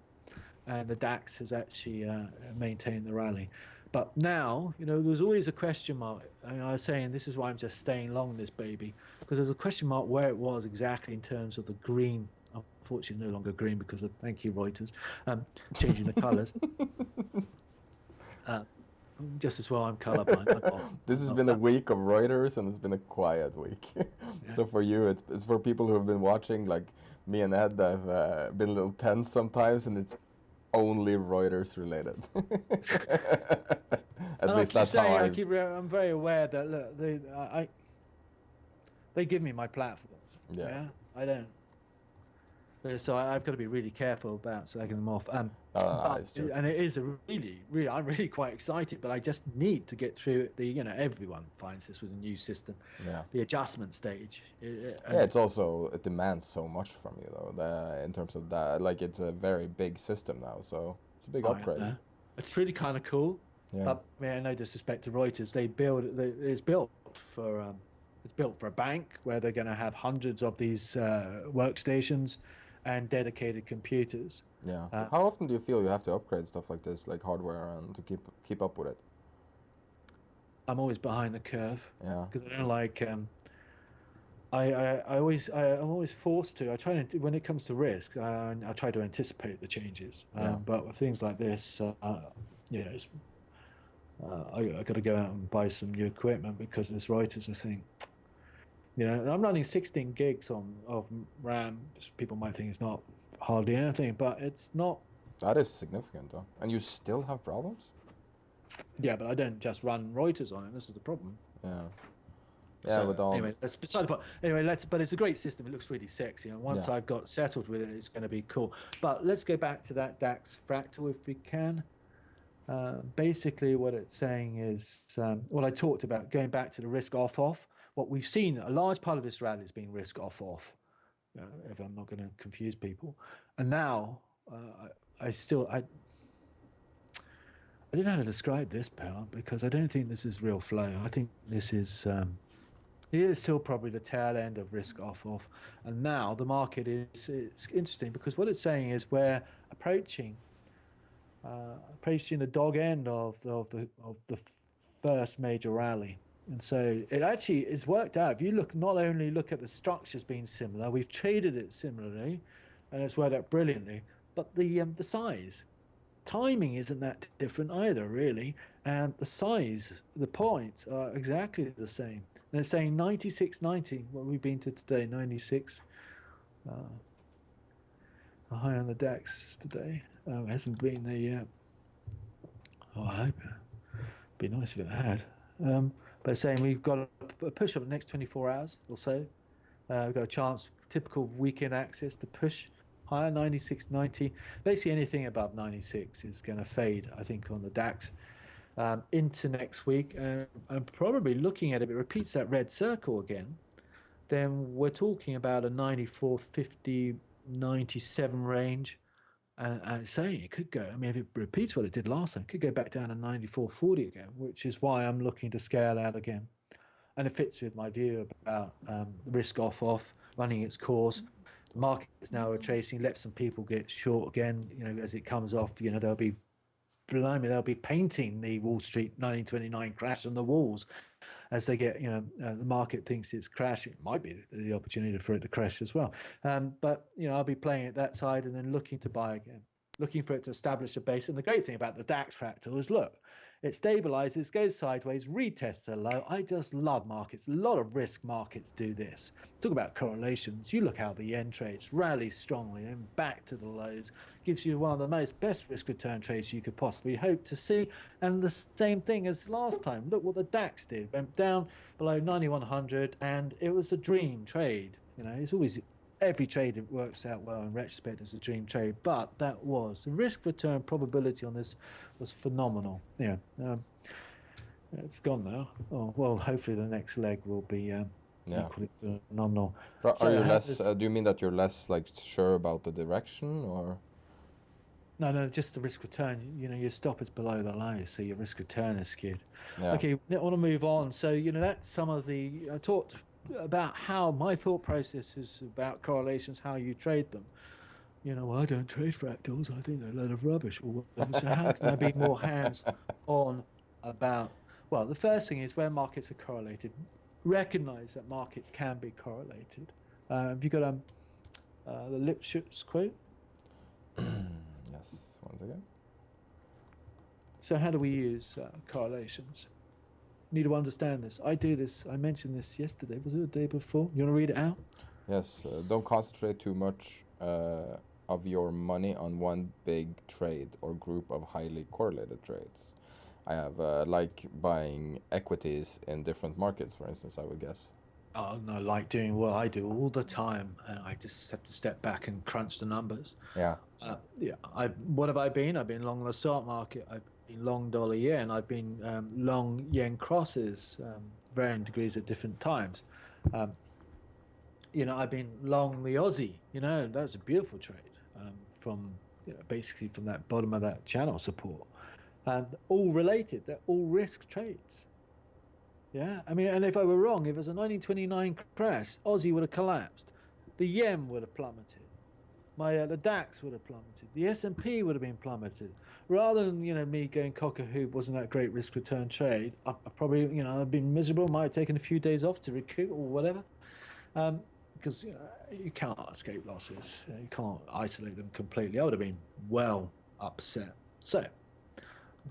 and the DAX has actually maintained the rally. But now, there's always a question mark. I was saying this is why I'm just staying long this baby, because there's a question mark where it was exactly in terms of the green. Unfortunately, no longer green because of, thank you, Reuters, changing the colors. Just as well, I'm colorblind. This has been a week of Reuters, and it's been a quiet week. Yeah. So for you, it's for people who have been watching, like me and Ed. I've been a little tense sometimes, and it's only Reuters related. At And I least keep that's how saying, I'm very aware that look, they give me my platform. Yeah. Yeah, I don't. So I've got to be really careful about selecting them off. It's true. And it is a really, I'm really quite excited, but I just need to get through the, everyone finds this with a new system, Yeah. the adjustment stage. Yeah, it's also, it demands so much from you though, in terms of that. Like, it's a very big system now, so it's a big upgrade. It's really kind of cool. Yeah. But I mean, no disrespect to Reuters, it's built for a bank where they're going to have hundreds of these workstations and dedicated computers. Yeah. How often do you feel you have to upgrade stuff like this, like hardware, and to keep up with it? I'm always behind the curve. Yeah. Because I don't like. I'm always forced to. I try to, when it comes to risk, I try to anticipate the changes. Yeah. But with things like this, it's, I got to go out and buy some new equipment because this Reuters, I think. I'm running 16 gigs of RAM. People might think it's not hardly anything, but it's not. That is significant though. And you still have problems? Yeah, but I don't just run Reuters on it. This is the problem. Yeah. Yeah, So, with all. anyway, that's beside the point. Anyway, but it's a great system. It looks really sexy, and once Yeah. I've got settled with it, it's going to be cool. But let's go back to that DAX fractal if we can. Basically, what it's saying is what I talked about, going back to the risk off. What we've seen, a large part of this rally has been risk off. If I'm not going to confuse people, and now I don't know how to describe this power because I don't think this is real flow. I think this is. It is still probably the tail end of risk off, and now the market it's interesting because what it's saying is we're approaching the dog end of the first major rally, and so it actually is worked out. If you not only look at the structures being similar, we've traded it similarly, and it's worked out brilliantly, but the size. Timing isn't that different either, really, and the size, the points are exactly the same. And it's saying 96.90. What we've been to today, 96. A high on the DAX today. It hasn't been there yet. Oh, I hope it'd be nice if it had. But it's saying we've got a push up the next 24 hours or so. We've got a chance, typical weekend access to push higher, 96.90. Basically anything above 96 is going to fade, I think, on the DAX into next week. I'm probably looking at it, if it repeats that red circle again, then we're talking about a 94.50, 97 range. And saying it could go, I mean, if it repeats what it did last time, it could go back down to 94.40 again, which is why I'm looking to scale out again. And it fits with my view about risk off, running its course. The market is now retracing, let some people get short again, as it comes off, they'll be painting the Wall Street 1929 crash on the walls as they get, the market thinks it's crashing. It might be the opportunity for it to crash as well. But, I'll be playing at that side and then looking to buy again. looking for it to establish a base. And the great thing about the DAX fractal is, look, it stabilizes, goes sideways, retests a low. I just love markets. A lot of risk markets do this. Talk about correlations. You look how the yen trades, rallies strongly and back to the lows, gives you one of the most best risk return trades you could possibly hope to see. And the same thing as last time. Look what the DAX did. Went down below 9100 and it was a dream trade. You know, it's always every trade it works out well in retrospect as a dream trade, but that was the risk return probability on this was phenomenal. Yeah, it's gone now. Oh well, hopefully the next leg will be equally phenomenal. Are you less? Do you mean that you're less like sure about the direction, or? No, just the risk return. You know, your stop is below the low, so your risk return is skewed. Yeah. Okay, I want to move on. So you know, that's some of the I talked about how my thought process is about correlations, how you trade them. You know, I don't trade fractals. I think they're a load of rubbish. So how can I be more hands-on about? Well, the first thing is where markets are correlated. Recognize that markets can be correlated. Have you got the Lipschutz quote? Yes, once again. So how do we use correlations? Need to understand this. I do this. I mentioned this yesterday. Was it the day before? You want to read it out? Yes. Don't concentrate too much of your money on one big trade or group of highly correlated trades. I have like buying equities in different markets, for instance, I would guess. Oh no, like doing what I do all the time, and I just have to step back and crunch the numbers. Yeah. What have I been? I've been long the stock market. I've been long dollar yen. I've been long yen crosses, varying degrees at different times. You know, I've been long the Aussie. You know, that's a beautiful trade from basically from that bottom of that channel support. All related. They're all risk trades. Yeah, I mean, and if I were wrong, if it was a 1929 crash, Aussie would have collapsed, the yen would have plummeted, the DAX would have plummeted, the S&P would have been plummeted. Rather than me going cock a hoop, wasn't that great risk return trade? I probably I've been miserable, might have taken a few days off to recoup or whatever, because you can't escape losses, you can't isolate them completely. I would have been well upset. So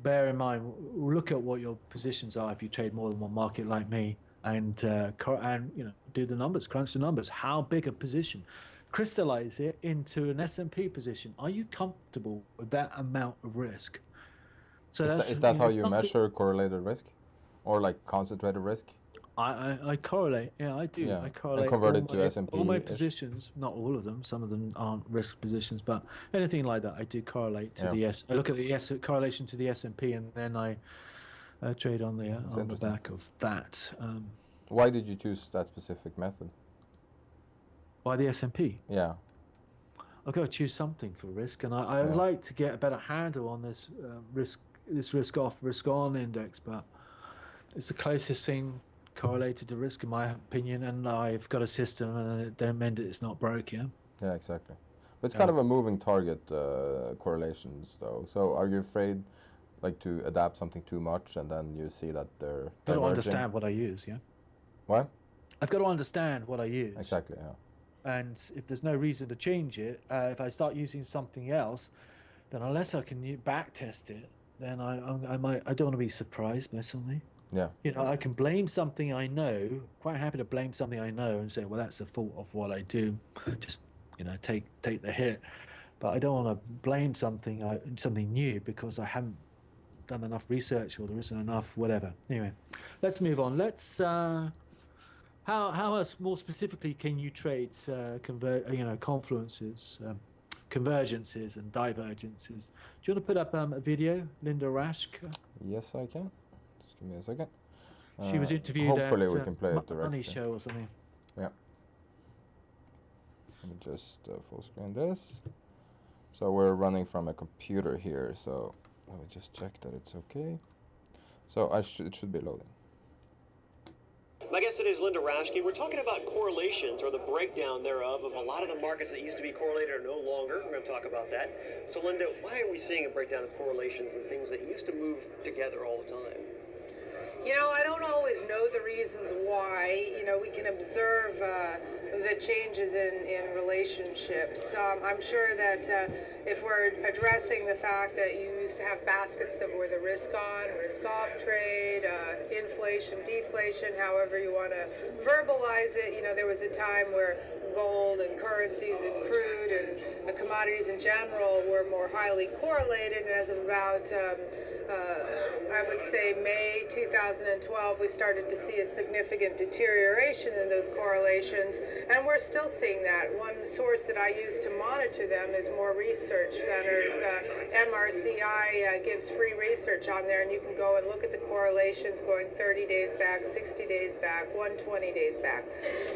bear in mind, look at what your positions are if you trade more than one market like me, and do the numbers, crunch the numbers. How big a position? Crystallize it into an S&P position. Are you comfortable with that amount of risk? So is that how you measure correlated risk, or like concentrated risk? I correlate. Yeah, I do. Yeah. I correlate. And convert it to S&P. All my positions, not all of them. Some of them aren't risk positions, but anything like that, I do correlate to the S. I look at the correlation to the S&P, and then I trade on the back of that. Why did you choose that specific method? Why the S&P? Yeah. I've got to choose something for risk, and I would like to get a better handle on this risk off, risk on index, but it's the closest thing correlated to risk in my opinion, and I've got a system, and it don't mean that it's not broke. Yeah exactly, but it's kind of a moving target, correlations though. So are you afraid like to adapt something too much and then you see that they're got to understand what I use? What? I've got to understand what I use. Exactly. And if there's no reason to change it, if I start using something else, then unless I can back test it, then I don't want to be surprised by something. Yeah. I can blame something I know, quite happy to blame something I know and say, well, that's the fault of what I do. Just, take the hit. But I don't want to blame something new because I haven't done enough research or there isn't enough, whatever. Anyway, let's move on. Let's, how else more specifically can you trade confluences, convergences and divergences? Do you want to put up a video, Linda Rasch? Yes, I can. Give me a second. She was interviewed hopefully at we can play it directly. Money Show or something. Yeah. Let me just full screen this. So we're running from a computer here, so let me just check that it's okay. So it should be loading. My guest today is Linda Raschke. We're talking about correlations, or the breakdown thereof, of a lot of the markets that used to be correlated are no longer. We're going to talk about that. So Linda, why are we seeing a breakdown of correlations and things that used to move together all the time? I don't always know the reasons why. We can observe the changes in relationships. I'm sure that if we're addressing the fact that you used to have baskets that were the risk on, risk off trade, inflation, deflation, however you want to verbalize it, there was a time where gold and currencies and crude and commodities in general were more highly correlated, and as of about I would say May 2012, we started to see a significant deterioration in those correlations, and we're still seeing that. One source that I use to monitor them is more research centers. MRCI gives free research on there, and you can go and look at the correlations going 30 days back, 60 days back, 120 days back.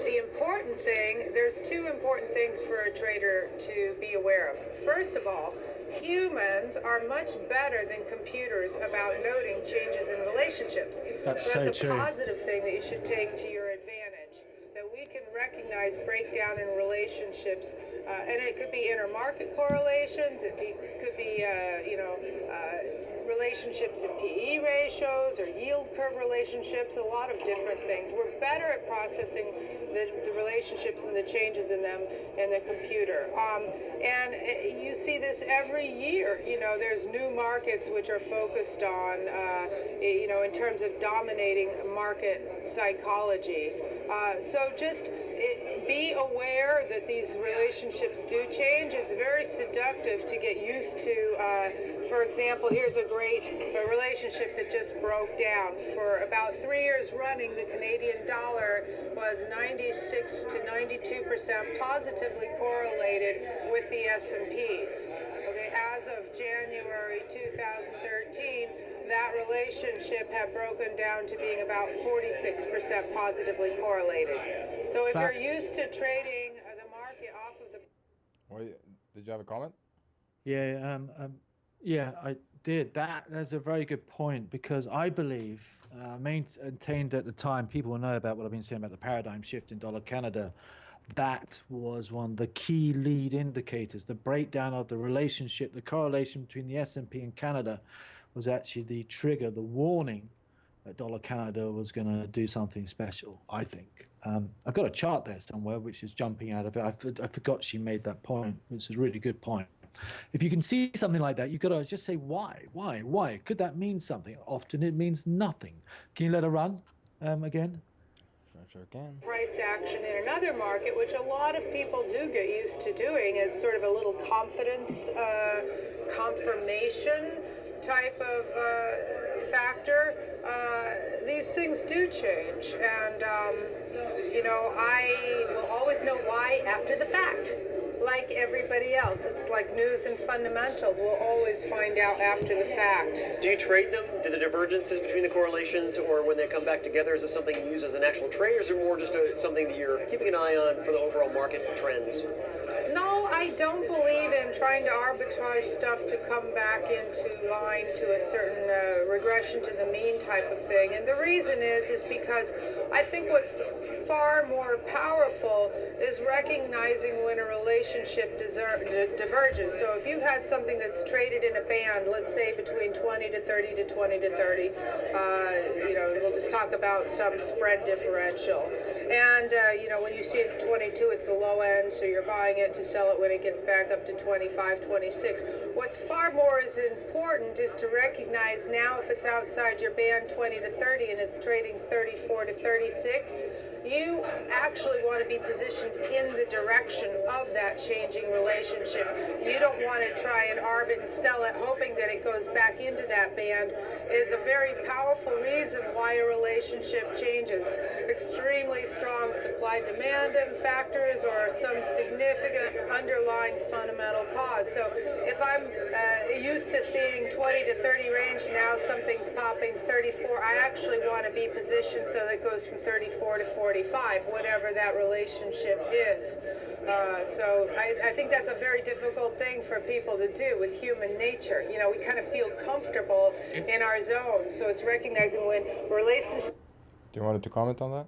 The important thing, there's two important things for a trader to be aware of. First of all, humans are much better than computers about noting changes in relationships. That's so that's so a true. positive thing that you should take to your advantage. That we can recognize breakdown in relationships, and it could be intermarket correlations. It could be relationships in PE ratios or yield curve relationships. A lot of different things. We're better at processing the relationships and the changes in them in the computer. And you see this every year. There's new markets which are focused on, in terms of dominating market psychology. So just be aware that these relationships do change. It's very seductive to get used to. For example, here's a great relationship that just broke down. For about 3 years running, the Canadian dollar was 96 to 92% positively correlated with the S&Ps. Okay, as of January 2013, that relationship had broken down to being about 46% positively correlated. So if you're used to trading the market off of the... Wait, did you have a comment? Yeah, yeah, I did. That's a very good point, because I believe, maintained at the time, people will know about what I've been saying about the paradigm shift in dollar Canada. That was one of the key lead indicators. The breakdown of the relationship, the correlation between the S&P and Canada was actually the trigger, the warning that dollar Canada was going to do something special, I think. I've got a chart there somewhere which is jumping out of it. I forgot she made that point, which is a really good point. If you can see something like that, you've got to just say, why? Could that mean something? Often it means nothing. Can you let her run again? Sure can. Price action in another market, which a lot of people do get used to doing as sort of a little confidence, confirmation type of factor. These things do change, and I will always know why after the fact. Like everybody else, it's like news and fundamentals. We'll always find out after the fact. Do you trade them? Do the divergences between the correlations, or when they come back together, is it something you use as an actual trade, or is it more just something that you're keeping an eye on for the overall market trends? No, I don't believe in trying to arbitrage stuff to come back into line to a certain regression to the mean type of thing. And the reason is because I think what's far more powerful is recognizing when a relationship diverges. So if you've had something that's traded in a band, let's say between 20 to 30 to 20 to 30, we'll just talk about some spread differential. And, when you see it's 22, it's the low end, so you're buying it to sell it when it gets back up to 25, 26. What's far more is important is to recognize now if it's outside your band 20 to 30 and it's trading 34 to 36, you actually want to be positioned in the direction of that changing relationship. You don't want to try and arb it and sell it hoping that it goes back into that band. Is a very powerful reason why a relationship changes. Extremely strong supply-demand factors or some significant underlying fundamental cause. So if I'm used to seeing 20 to 30 range, now something's popping 34, I actually want to be positioned so that it goes from 34 to 45, whatever that relationship is. So I think that's a very difficult thing for people to do with human nature. We kind of feel comfortable in our zone. So it's recognizing when relationships... Do you want to comment on that?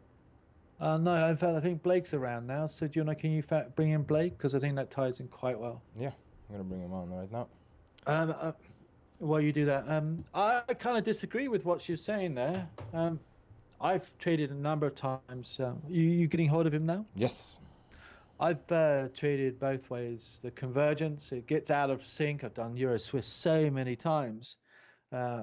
No, in fact, I think Blake's around now. So can you bring in Blake? Because I think that ties in quite well. Yeah, I'm going to bring him on right now. while you do that, I kind of disagree with what she's saying there. I've traded a number of times. You getting hold of him now? Yes. I've traded both ways. The convergence, it gets out of sync. I've done Euro Swiss so many times. Uh,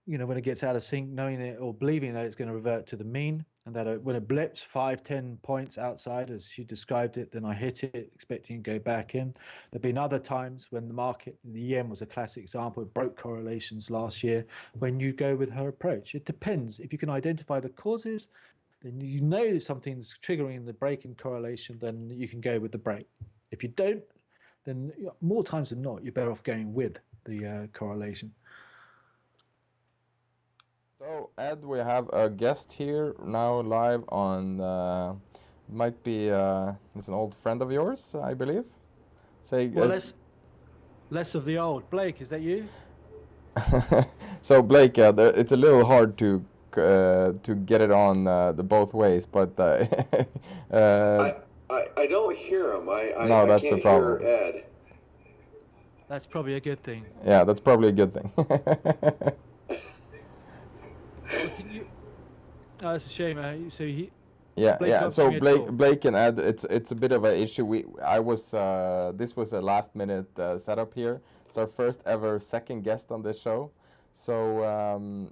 when it gets out of sync, knowing it or believing that it's going to revert to the mean, and that when it blips 5-10 points outside, as she described it, then I hit it, expecting to go back in. There've been other times when the yen was a classic example, it broke correlations last year, when you go with her approach. It depends. If you can identify the causes, then you know something's triggering the break in correlation, then you can go with the break. If you don't, then more times than not, you're better off going with the correlation. So, Ed, we have a guest here now live on, might be, it's an old friend of yours, I believe. Say, well, less of the old. Blake, is that you? So, Blake, it's a little hard to get it on the both ways, but I don't hear him. No, that's can't the problem. hear Ed. That's probably a good thing. Yeah, that's probably a good thing. Oh, that's a shame. So Yeah, Blake yeah. can't So hear me at all. Blake and Ed, it's a bit of an issue. This was a last minute setup here. It's our first ever second guest on this show. So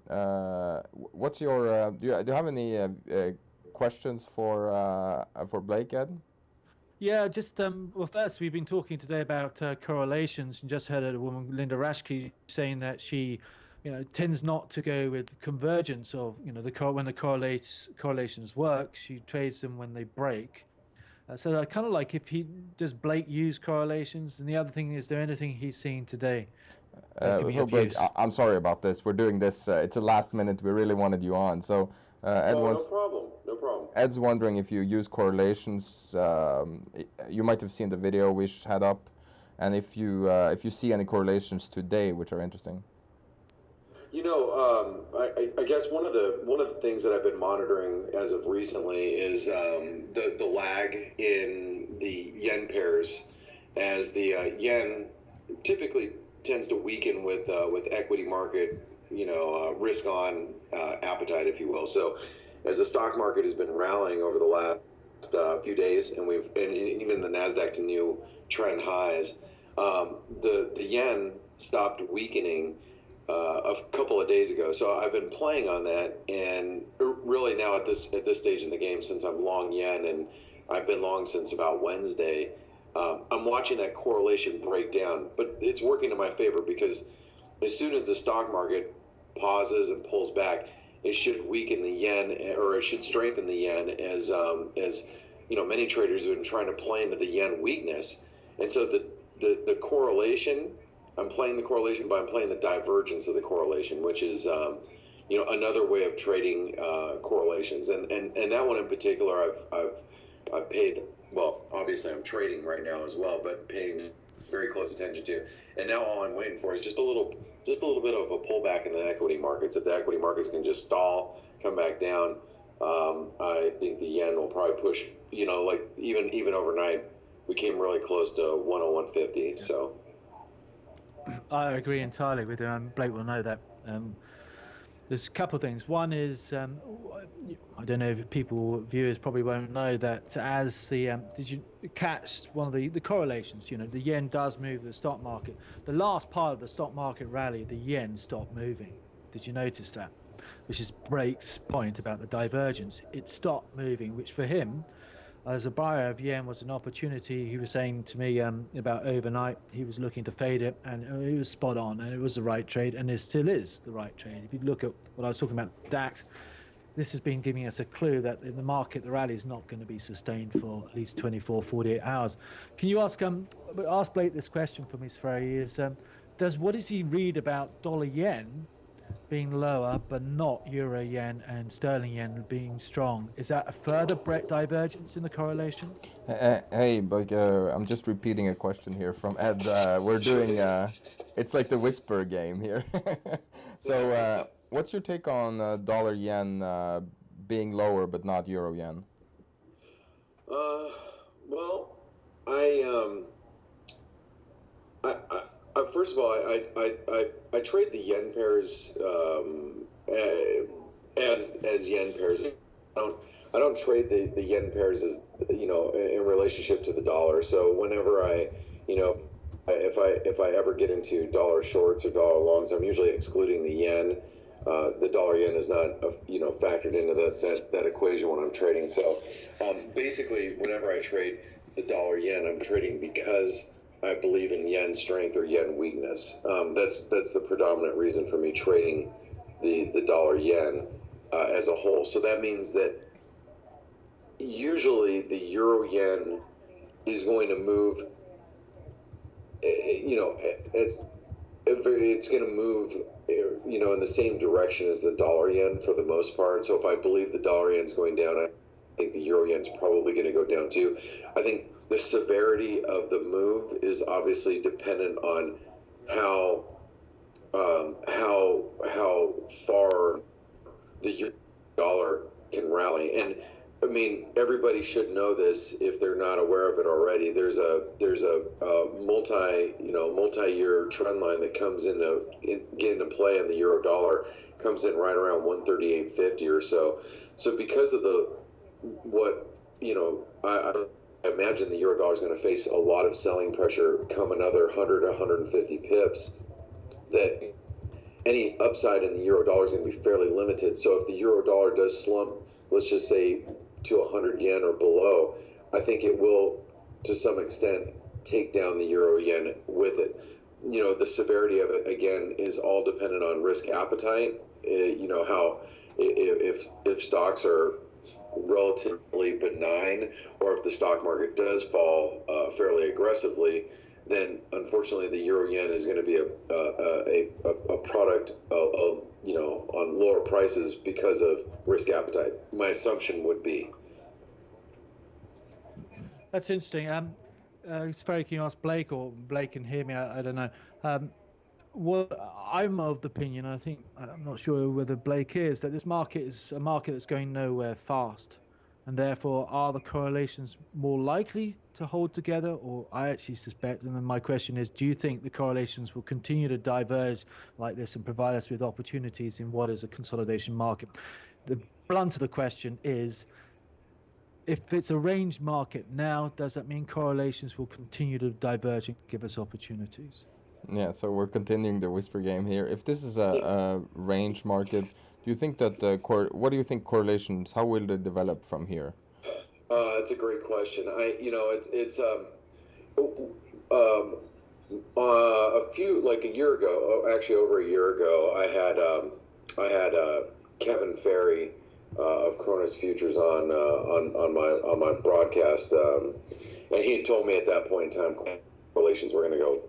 what's your do you have any questions for Blake, Ed? Yeah, just well, first we've been talking today about correlations, and just heard a woman, Linda Rashke, saying that she, tends not to go with convergence of, when the correlations work, she trades them when they break. So I kind of like, does Blake use correlations? And the other thing, is there anything he's seen today that could be So of Blake, use? I'm sorry about this. We're doing this. It's a last minute. We really wanted you on. So Ed No wants. problem. No problem. Ed's wondering if you use correlations. You might have seen the video we had up, and if you see any correlations today which are interesting. I guess one of the things that I've been monitoring as of recently is the lag in the yen pairs, as the yen typically tends to weaken with equity market, risk on appetite, if you will. So, as the stock market has been rallying over the last few days, and even the Nasdaq to new trend highs, the yen stopped weakening a couple of days ago. So I've been playing on that, and really now at this stage in the game, since I'm long yen and I've been long since about Wednesday, I'm watching that correlation break down. But it's working in my favor, because as soon as the stock market pauses and pulls back, it should weaken the yen, or it should strengthen the yen, as many traders have been trying to play into the yen weakness. And so the correlation, I'm playing the correlation, but I'm playing the divergence of the correlation, which is another way of trading correlations. And that one in particular, I've paid, well, obviously I'm trading right now as well, but paying very close attention to. And now all I'm waiting for is just a little bit of a pullback in the equity markets. If the equity markets can just stall, come back down, I think the yen will probably push. Like even overnight, we came really close to 101.50. So. I agree entirely with you. Blake will know that. There's a couple of things. One is, I don't know if viewers probably won't know that, as did you catch one of the correlations? The yen does move the stock market. The last part of the stock market rally, the yen stopped moving. Did you notice that? Which is Blake's point about the divergence. It stopped moving, which for him, as a buyer of yen, was an opportunity. He was saying to me about overnight, he was looking to fade it, and it was spot on, and it was the right trade, and it still is the right trade. If you look at what I was talking about, DAX, this has been giving us a clue that in the market, the rally is not going to be sustained for at least 24, 48 hours. Can you ask Blake this question for me, Sverre, is what does he read about dollar yen being lower, but not euro yen and sterling yen being strong? Is that a further divergence in the correlation? Hey, but I'm just repeating a question here from Ed. We're doing it's like the whisper game here. So what's your take on dollar yen being lower but not euro yen? Well, first of all, I trade the yen pairs as yen pairs. I don't trade the yen pairs as in relationship to the dollar. So whenever if I ever get into dollar shorts or dollar longs, I'm usually excluding the yen. The dollar yen is not factored into that equation when I'm trading. So basically, whenever I trade the dollar yen, I'm trading because I believe in yen strength or yen weakness. That's the predominant reason for me trading the dollar yen as a whole. So that means that usually the euro yen is going to move. It's going to move in the same direction as the dollar yen for the most part. So if I believe the dollar yen's going down, I think the euro yen's probably going to go down too. I think the severity of the move is obviously dependent on how far the euro dollar can rally. And I mean, everybody should know this if they're not aware of it already. There's a multi-year trend line that comes into play in the euro dollar, comes in right around 138.50 or so. So because of I imagine the euro dollar is going to face a lot of selling pressure come another 100 to 150 pips, that any upside in the euro dollar is going to be fairly limited. So if the euro dollar does slump, let's just say to 100 yen or below, I think it will, to some extent, take down the euro yen with it. The severity of it, again, is all dependent on risk appetite. How if stocks are relatively benign, or if the stock market does fall fairly aggressively, then unfortunately the euro yen is going to be a product of on lower prices because of risk appetite. My assumption would be. That's interesting. It's very, can you ask Blake, or Blake can hear me? I don't know. I'm of the opinion, I think, I'm not sure whether Blake is, that this market is a market that's going nowhere fast. And therefore, are the correlations more likely to hold together? Or I actually suspect, and then my question is, do you think the correlations will continue to diverge like this and provide us with opportunities in what is a consolidation market? The blunt of the question is, if it's a ranged market now, does that mean correlations will continue to diverge and give us opportunities? Yeah, so we're continuing the whisper game here. If this is a range market, do you think that what do you think correlations? How will they develop from here? It's a great question. A year ago, actually over a year ago, I had Kevin Ferry of Cronus Futures on my broadcast, and he had told me at that point in time correlations were going to go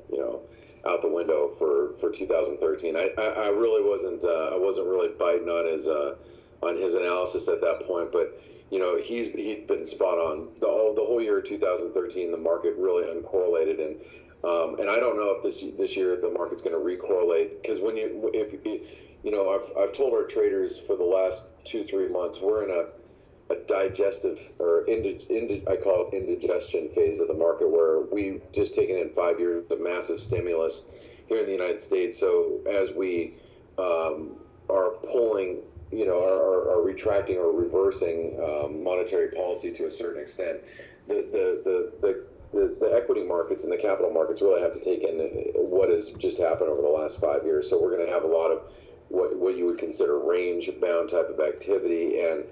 out the window for 2013. I really wasn't really biting on his analysis at that point, but he'd been spot on. The whole year of 2013, the market really uncorrelated, and I don't know if this year the market's going to recorrelate, because I've told our traders for the last 2-3 months we're in a digestive, or I call it indigestion phase of the market, where we've just taken in 5 years of massive stimulus here in the United States. So as we are pulling, are retracting or reversing monetary policy to a certain extent, the equity markets and the capital markets really have to take in what has just happened over the last 5 years. So we're going to have a lot of what you would consider range-bound type of activity, and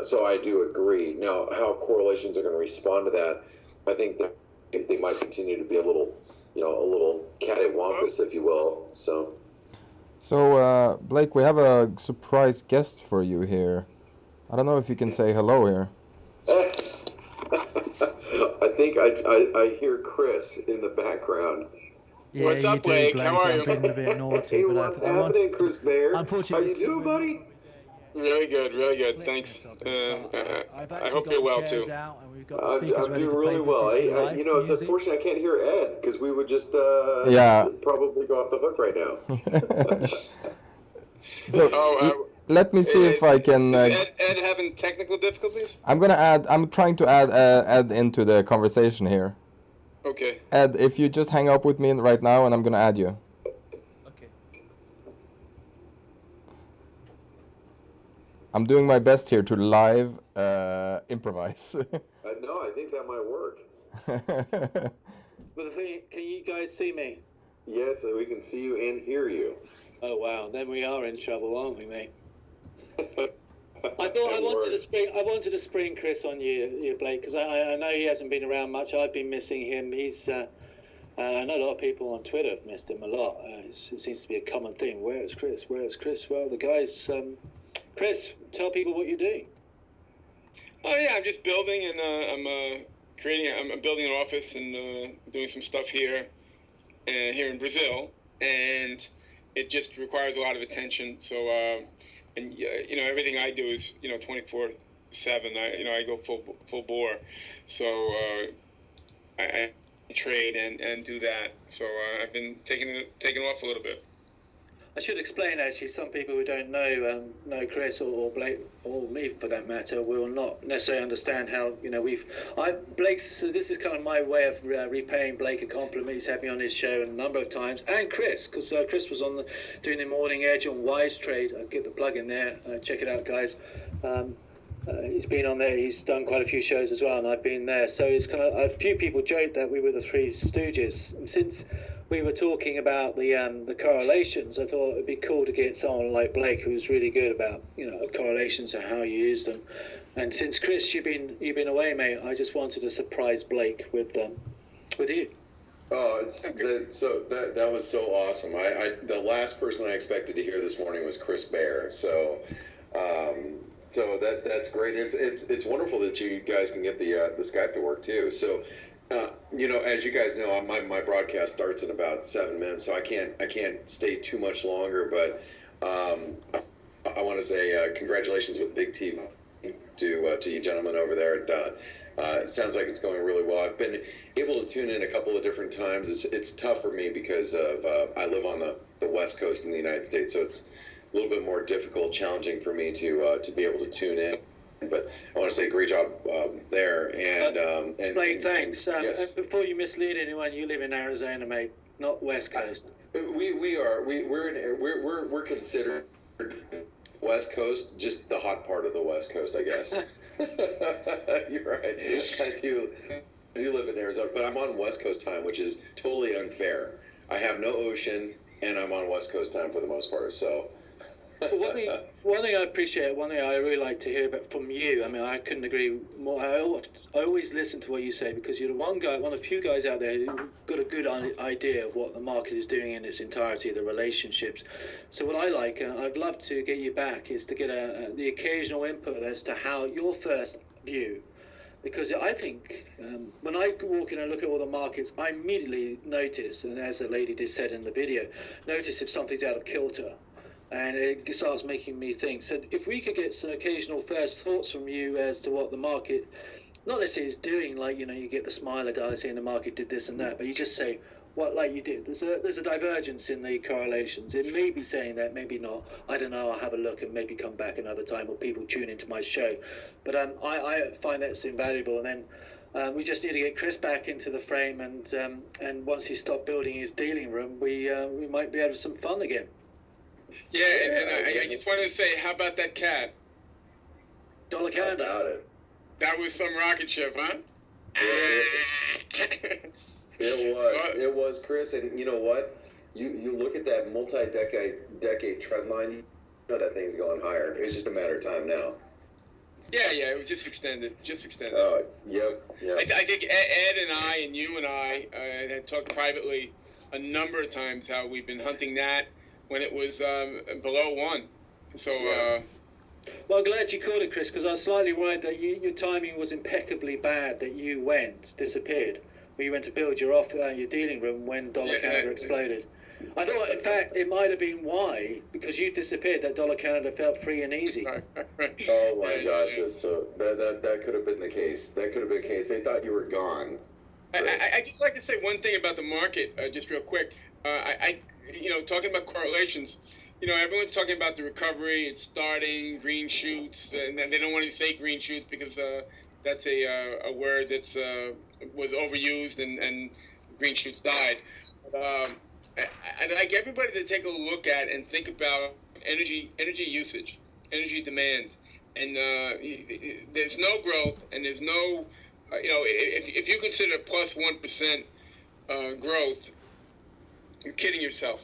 so I do agree. Now, how correlations are going to respond to that, I think that they might continue to be a little cattywampus, if you will. So Blake, we have a surprise guest for you here. I don't know if you can say hello here. I think I hear Chris in the background. Yeah, what's up, Blake? How are you? I'm being a bit naughty, Hey, but what's happening, Chris Bear? Unfortunately, how you doing, buddy? Really good. Thanks. I hope you're well too. I'm doing really well. It's unfortunate I can't hear Ed, because we would just probably go off the hook right now. So let me see if I can. Ed having technical difficulties? I'm trying to add Ed into the conversation here. Okay. Ed, if you just hang up with me right now, and I'm gonna add you. Okay. I'm doing my best here to live improvise. No, I think that might work. But the thing, can you guys see me? Yes, we can see you and hear you. Oh wow, then we are in trouble, aren't we, mate? I thought I wanted to spring Chris on you, Blake, because I know he hasn't been around much. I've been missing him. He's I know a lot of people on Twitter have missed him a lot. It seems to be a common theme. Where's Chris? Where's Chris? Well, the guys. Chris, tell people what you're doing. Oh yeah, I'm just building, and I'm building an office and doing some stuff here in Brazil, and it just requires a lot of attention. So and you know, everything I do is 24/7. I go full bore. So I trade and do that. So I've been taking off a little bit. I should explain, actually, some people who don't know Chris or Blake, or me for that matter, will not necessarily understand how, Blake's, so this is kind of my way of repaying Blake a compliment. He's had me on his show a number of times, and Chris, because Chris was doing the Morning Edge on Wise Trade. I'll get the plug in there, check it out, guys. He's been on there, he's done quite a few shows as well, and I've been there. So it's kind of, a few people joked that we were the Three Stooges, and since we were talking about the correlations, I thought it'd be cool to get someone like Blake, who's really good about correlations and how you use them. And since Chris, you've been away, mate, I just wanted to surprise Blake with you. Oh, that was so awesome. The last person I expected to hear this morning was Chris Bear. So that's great. It's wonderful that you guys can get the Skype to work too. So. As you guys know, my broadcast starts in about 7 minutes, so I can't stay too much longer. But I want to say congratulations with Big T to you gentlemen over there. It sounds like it's going really well. I've been able to tune in a couple of different times. It's tough for me because of I live on the West Coast in the United States, so it's a little bit more difficult, challenging for me to be able to tune in. But I want to say great job there. And Blake, thanks. Yes. Before you mislead anyone, you live in Arizona, mate, not West Coast. We're considered West Coast, just the hot part of the West Coast, I guess. You're right. I do live in Arizona, but I'm on West Coast time, which is totally unfair. I have no ocean, and I'm on West Coast time for the most part. So. One thing I appreciate, one thing I really like to hear about from you, I mean, I couldn't agree more. I always listen to what you say, because you're one of the few guys out there who've got a good idea of what the market is doing in its entirety, the relationships. So what I like, and I'd love to get you back, is to get the occasional input as to how your first view. Because I think when I walk in and look at all the markets, I immediately notice, and as the lady just said in the video, notice if something's out of kilter. And it starts making me think. So if we could get some occasional first thoughts from you as to what the market, not necessarily is doing, like, you get the smiler dial saying the market did this and that, but you just say, what, like you did. There's a divergence in the correlations. It may be saying that, maybe not. I don't know. I'll have a look and maybe come back another time, or people tune into my show. But I find that's invaluable. And then we just need to get Chris back into the frame, and once he stopped building his dealing room, we might be able to have some fun again. Yeah, and I just wanted to say, how about that cat? Dollar Canada. How about it? That was some rocket ship, huh? It was, Chris, and you know what? You look at that multi-decade trend line, you know that thing's going higher. It's just a matter of time now. Yeah, it was just extended. Oh, yep. I think Ed and I and you and I had talked privately a number of times how we've been hunting that when it was below 1. So, yeah. Well, glad you called it, Chris, because I was slightly worried that your timing was impeccably bad, that you disappeared. When you went to build your dealing room when Dollar Canada exploded. I thought, in fact, it might have been why, because you disappeared, that Dollar Canada felt free and easy. Oh my gosh, so that could have been the case. That could have been the case. They thought you were gone. I just like to say one thing about the market, just real quick. Talking about correlations, everyone's talking about the recovery, it's starting, green shoots, and they don't want to say green shoots because that's a word that's was overused and green shoots died. I'd like everybody to take a look at and think about energy usage, energy demand, and there's no growth, and there's no, if you consider plus 1% growth, you're kidding yourself.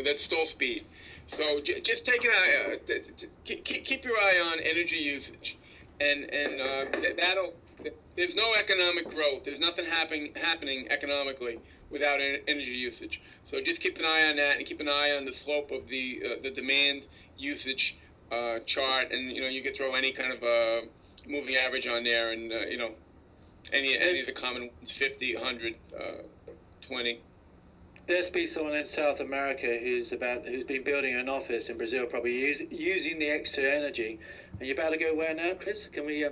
That's stall speed. So just take an eye, keep your eye on energy usage, and that'll. There's no economic growth. There's nothing happening economically without energy usage. So just keep an eye on that, and keep an eye on the slope of the demand usage chart, and you can throw any kind of moving average on there, and any of the common ones, 50, 100, 20. There's be someone in South America who's been building an office in Brazil, probably using the extra energy. And you're about to go where now, Chris? Can we?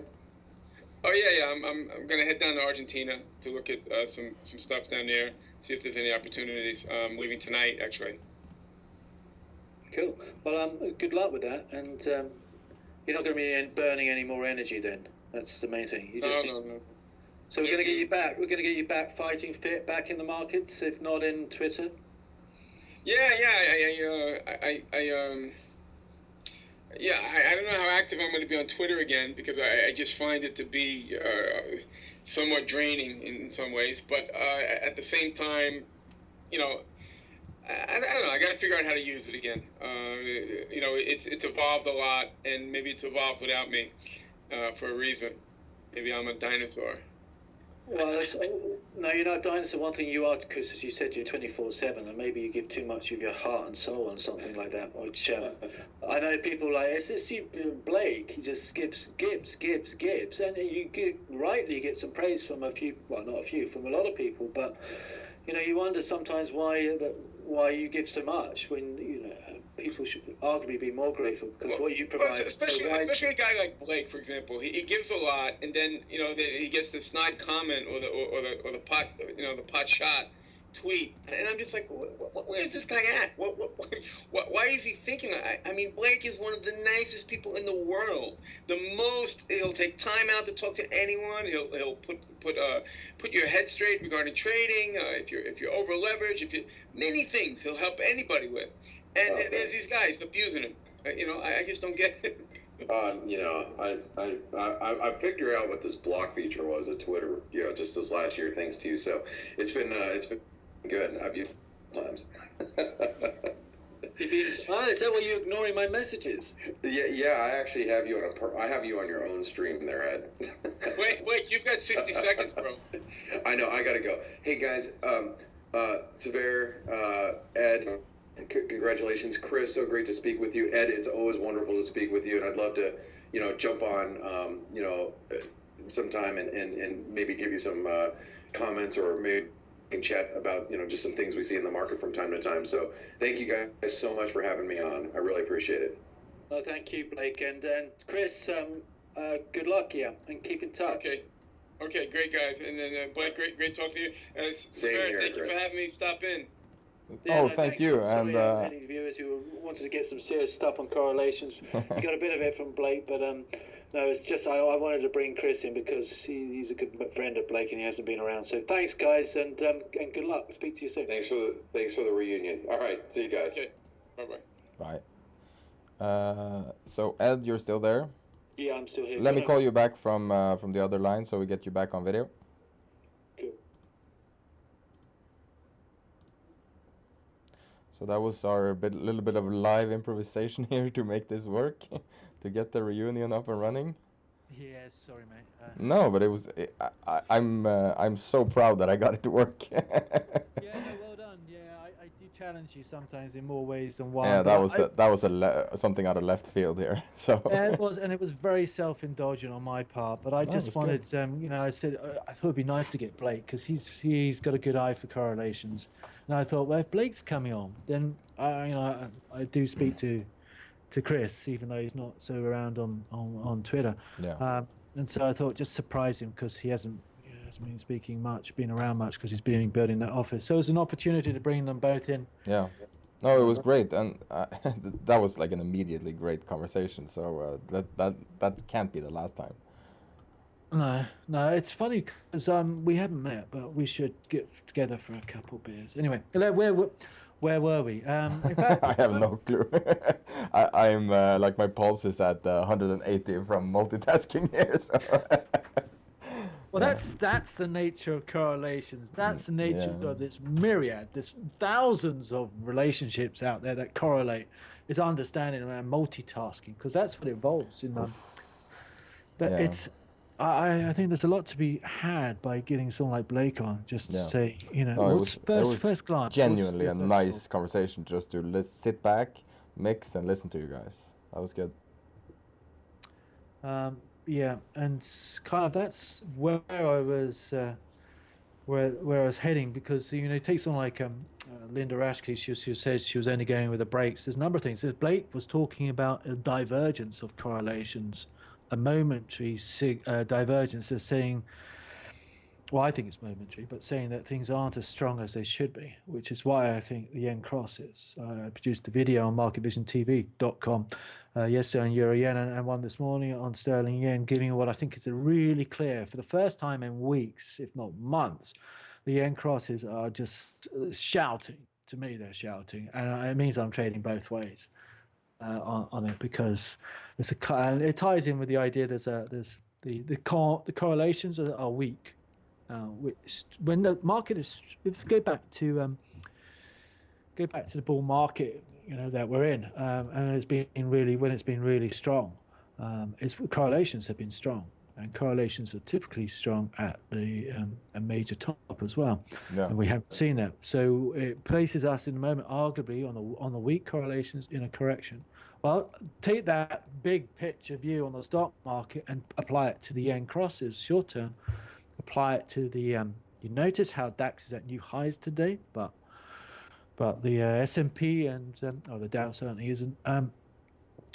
Oh yeah. I'm gonna head down to Argentina to look at some stuff down there, see if there's any opportunities. I'm leaving tonight, actually. Cool. Well, good luck with that, and you're not going to be burning any more energy then. That's the main thing. No. So we're going to get you back. We're going to get you back fighting fit, back in the markets, if not in Twitter. Yeah. I don't know how active I'm going to be on Twitter again, because I just find it to be somewhat draining in some ways. But at the same time, I don't know. I got to figure out how to use it again. It's evolved a lot, and maybe it's evolved without me for a reason. Maybe I'm a dinosaur. Well, no, you're not a dinosaur. One thing you are, Chris, as you said, you're 24/7, and maybe you give too much of your heart and soul on something like that. Which I know people like Blake. He just gives, and rightly get some praise from a few. Well, not a few, from a lot of people. But you wonder sometimes why you give so much when people should arguably be more grateful, because what you provide. Especially a guy like Blake, for example, he gives a lot, and then he gets the snide comment or the pot shot tweet, and I'm just like, where is this guy at? Why is he thinking? I mean, Blake is one of the nicest people in the world. He'll take time out to talk to anyone. He'll put your head straight regarding trading. If you're over leveraged, many things he'll help anybody with. And there's these guys abusing him. I just don't get it. I figured out what this block feature was at Twitter, just this last year, thanks to you. So it's been good. I've used it times. Is that why you're ignoring my messages? Yeah. I actually have you on your own stream there, Ed. Wait, you've got 60 seconds, bro. I know. I gotta go. Hey guys, Sever, Ed. Congratulations, Chris. So great to speak with you, Ed. It's always wonderful to speak with you, and I'd love to, jump on, sometime and maybe give you some comments, or maybe chat about, just some things we see in the market from time to time. So thank you guys so much for having me on. I really appreciate it. Oh, thank you, Blake, and Chris. Good luck, and keep in touch. Okay, great guys, and then Blake, great talking to you. Same here, thank you for having me stop in. Thank you. And any viewers who wanted to get some serious stuff on correlations, you got a bit of it from Blake, but no, it's just I wanted to bring Chris in because he's a good friend of Blake and he hasn't been around. So thanks, guys, and good luck. Speak to you soon. Thanks for the reunion. All right, see you guys. Okay, bye. So Ed, you're still there? Yeah, I'm still here. Let me call you back from the other line so we get you back on video. So that was our little bit of live improvisation here to make this work, to get the reunion up and running. Yeah, sorry, mate. No, but I'm so proud that I got it to work. Yeah, no, well done. Yeah, I do challenge you sometimes in more ways than one. Yeah, that was something out of left field here. So yeah, it was very self-indulgent on my part. But I just wanted, I said I thought it'd be nice to get Blake because he's got a good eye for correlations. And I thought, well, if Blake's coming on, then I do speak to Chris, even though he's not so around on Twitter. Yeah. And so I thought just surprise him because he hasn't been speaking much, been around much because he's been building that office. So it was an opportunity to bring them both in. Yeah. No, it was great, and that was like an immediately great conversation. So that can't be the last time. No, no, it's funny because we haven't met, but we should get together for a couple beers. Anyway, where were we? In fact, I have no clue. I'm like my pulse is at 180 from multitasking here. So well, that's the nature of correlations. That's the nature Yeah. of this myriad. There's thousands of relationships out there that correlate. Is understanding around multitasking because that's what it involves in them. But Yeah. it's, I think there's a lot to be had by getting someone like Blake on, just to Yeah. say, you know, No, it what's was first glance, what's genuinely a your first nice conversation just to sit back, mix, and listen to you guys. That was good. thought? Yeah, and kind of that's where I was, where I was heading because you know it takes on like Linda Rashke. She said she was only going with the breaks. There's a number of things. Blake was talking about a divergence of correlations, a momentary divergence, as saying, well, I think it's momentary, but saying that things aren't as strong as they should be, which is why I think the yen crosses. I produced a video on marketvisiontv.com yesterday on Euro Yen and one this morning on Sterling Yen, giving what I think is a really clear, for the first time in weeks, if not months, the yen crosses are just shouting. To me, they're shouting, and it means I'm trading both ways on it because and it ties in with the idea there's the correlations are weak. Which when the market is, if you go back to the bull market, you know that we're in, and it's been really when it's been really strong, it's correlations have been strong, and correlations are typically strong at the a major top as well, Yeah. and we haven't seen that. So it places us in the moment, arguably on the weak correlations in a correction. Well, take that big picture view on the stock market and apply it to the yen crosses short term. Apply it to the you notice how DAX is at new highs today, but the S&P and the Dow certainly isn't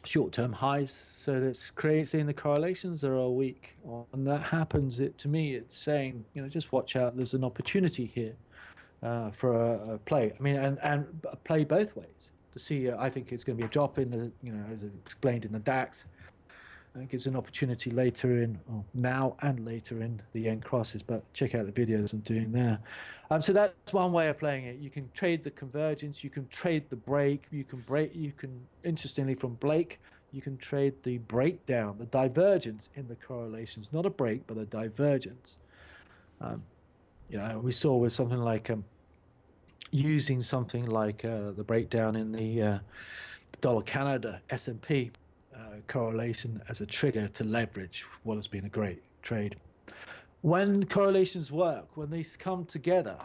short-term highs, so that's creating the correlations are all weak. When that happens, to me it's saying, you know, just watch out, there's an opportunity here for a play. I mean, and play both ways to see. I think it's going to be a drop in the, you know, as explained in the DAX. I think it's an opportunity later in, or now and later in the yen crosses, but check out the videos I'm doing there. So that's one way of playing it. You can trade the convergence, you can trade the break, you can, interestingly from Blake, you can trade the breakdown, the divergence in the correlations, not a break, but a divergence. You know, we saw with something like, using something like the breakdown in the dollar Canada S&P, correlation as a trigger to leverage what has been a great trade. When correlations work, when these come together,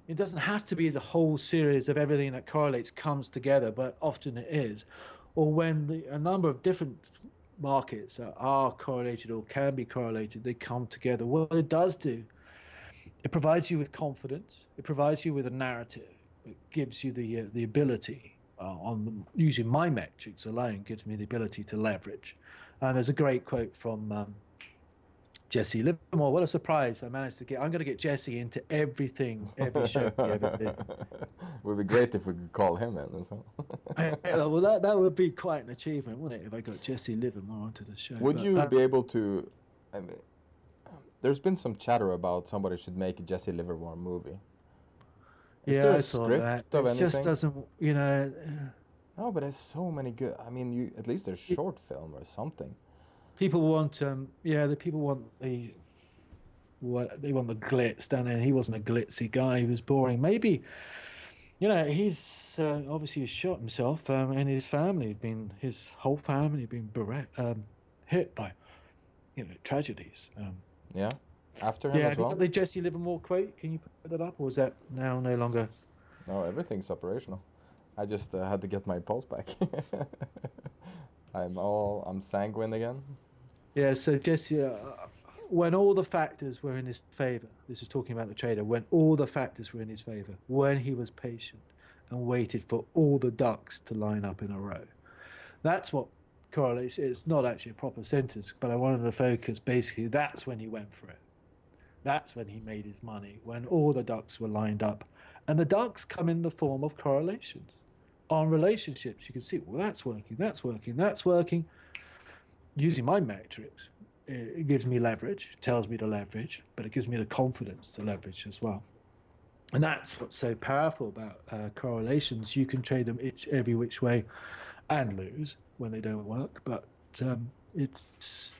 it doesn't have to be the whole series of everything that correlates comes together, but often it is. Or when a number of different markets are correlated or can be correlated, they come together. What it does do, it provides you with confidence, it provides you with a narrative, it gives you the ability using my metrics alone gives me the ability to leverage. And there's a great quote from Jesse Livermore. What a surprise I managed to get. I'm going to get Jesse into every show he ever did. It would be great if we could call him in as well. Well, that would be quite an achievement, wouldn't it, if I got Jesse Livermore onto the show. Would you be able to, I mean, there's been some chatter about somebody should make a Jesse Livermore movie. Is there a I saw script that. of It anything? just doesn't, you know. No, but there's so many good. I mean, at least a short film or something. People want, the people want the glitz, don't they? He wasn't a glitzy guy. He was boring. Maybe, you know, he's obviously shot himself, and his whole family have been hit by, you know, tragedies. Yeah, after him as you well. got the Jesse Livermore quote. Can you put that up, or is that now no longer? No, everything's operational. I just had to get my pulse back. I'm sanguine again. Yeah, so Jesse, when all the factors were in his favor, this is talking about the trader, when all the factors were in his favor, when he was patient and waited for all the ducks to line up in a row. That's what correlates. It's not actually a proper sentence, but I wanted to focus basically, that's when he went for it. That's when he made his money, when all the ducks were lined up. And the ducks come in the form of correlations on relationships. You can see, well, that's working, that's working, that's working. Using my metrics, it gives me leverage, tells me to leverage, but it gives me the confidence to leverage as well. And that's what's so powerful about correlations. You can trade them every which way and lose when they don't work, but it's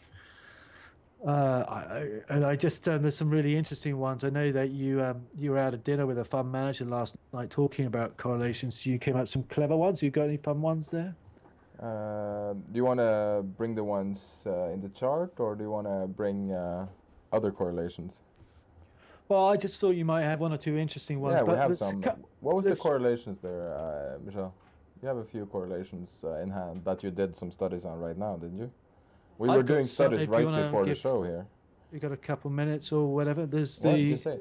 I just there's some really interesting ones. I know that you were out at dinner with a fund manager last night talking about correlations. You came out with some clever ones. You got any fun ones there? Do you want to bring the ones in the chart, or do you want to bring other correlations? Well, I just thought you might have one or two interesting ones. Yeah, we but have let's some. What was the correlations there, Michelle? You have a few correlations in hand that you did some studies on right now, didn't you? We were doing studies right before the show here. You got a couple minutes or whatever. There's What the. did you say?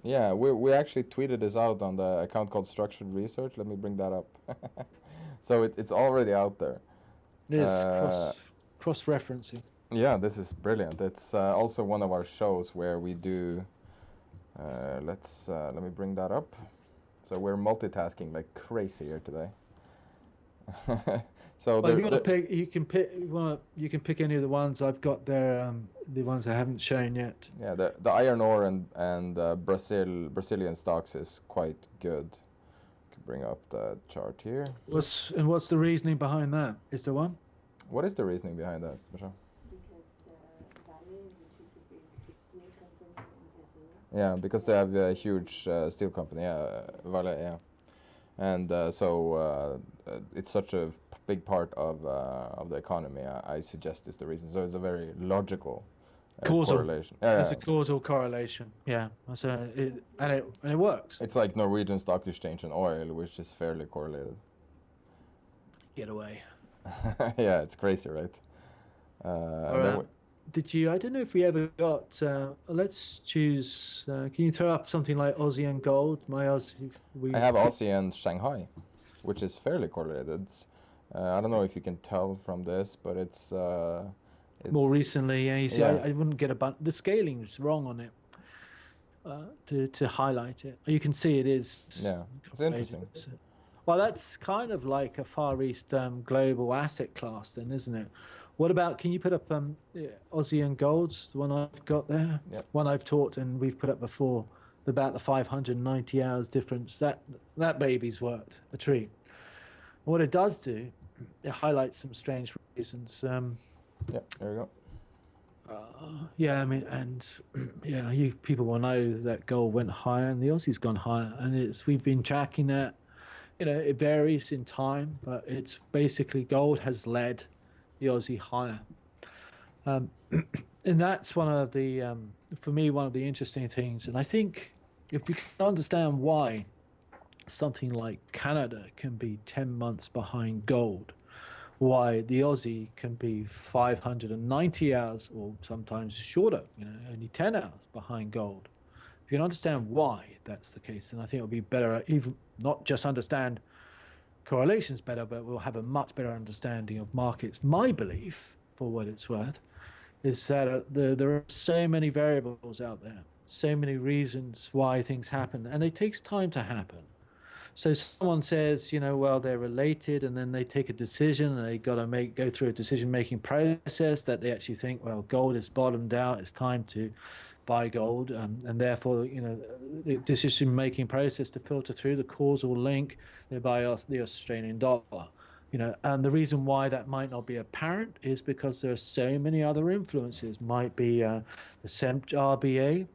Yeah, we actually tweeted this out on the account called Structured Research. Let me bring that up. So it's already out there. Yes, cross-referencing. Yeah, this is brilliant. It's also one of our shows where we do. Let me bring that up. So we're multitasking like crazy here today. So well, if you want to pick, you can pick. You can pick any of the ones I've got there. The ones I haven't shown yet. Yeah, the iron ore and Brazilian stocks is quite good. Can bring up the chart here. What's the reasoning behind that? Is there one? What is the reasoning behind that, Michelle? Yeah, because they have a huge steel company, Vale, yeah, and so it's such a big part of the economy. I suggest is the reason. So it's a very logical correlation. It's a causal correlation. Yeah, so it works. It's like Norwegian Stock Exchange and oil, which is fairly correlated. Get away. Yeah, it's crazy, right? Did you? I don't know if we ever got. Let's choose. Can you throw up something like Aussie and gold? My Aussie. I have Aussie and Shanghai, which is fairly correlated. I don't know if you can tell from this, but it's more recently. Yeah, you see, I wouldn't get the scaling's wrong on it. To highlight it, you can see it is. Yeah, it's interesting. Well, that's kind of like a Far East global asset class, then, isn't it? What about, can you put up Aussie and Golds, the one I've got there? Yep. One I've taught and we've put up before, about the 590 hours difference. That baby's worked a treat. What it does do, it highlights some strange reasons. Yeah, there we go. Yeah, I mean, and yeah, people will know that gold went higher and the Aussie's gone higher, and we've been tracking that. You know, it varies in time, but it's basically gold has led the Aussie higher, and that's one of the for me one of the interesting things. And I think if we can understand why something like Canada can be 10 months behind gold, why the Aussie can be 590 hours or sometimes shorter, only 10 hours behind gold. If you can understand why that's the case, then I think it'll be better, even not just understand correlations better, but we'll have a much better understanding of markets. My belief, for what it's worth, is that there are so many variables out there, so many reasons why things happen, and it takes time to happen. So someone says, well, they're related, and then they take a decision, and they got to go through a decision-making process that they actually think, well, gold is bottomed out, it's time to buy gold, and therefore, the decision-making process to filter through the causal link, they buy the Australian dollar. And the reason why that might not be apparent is because there are so many other influences. Might be the SEMP RBA,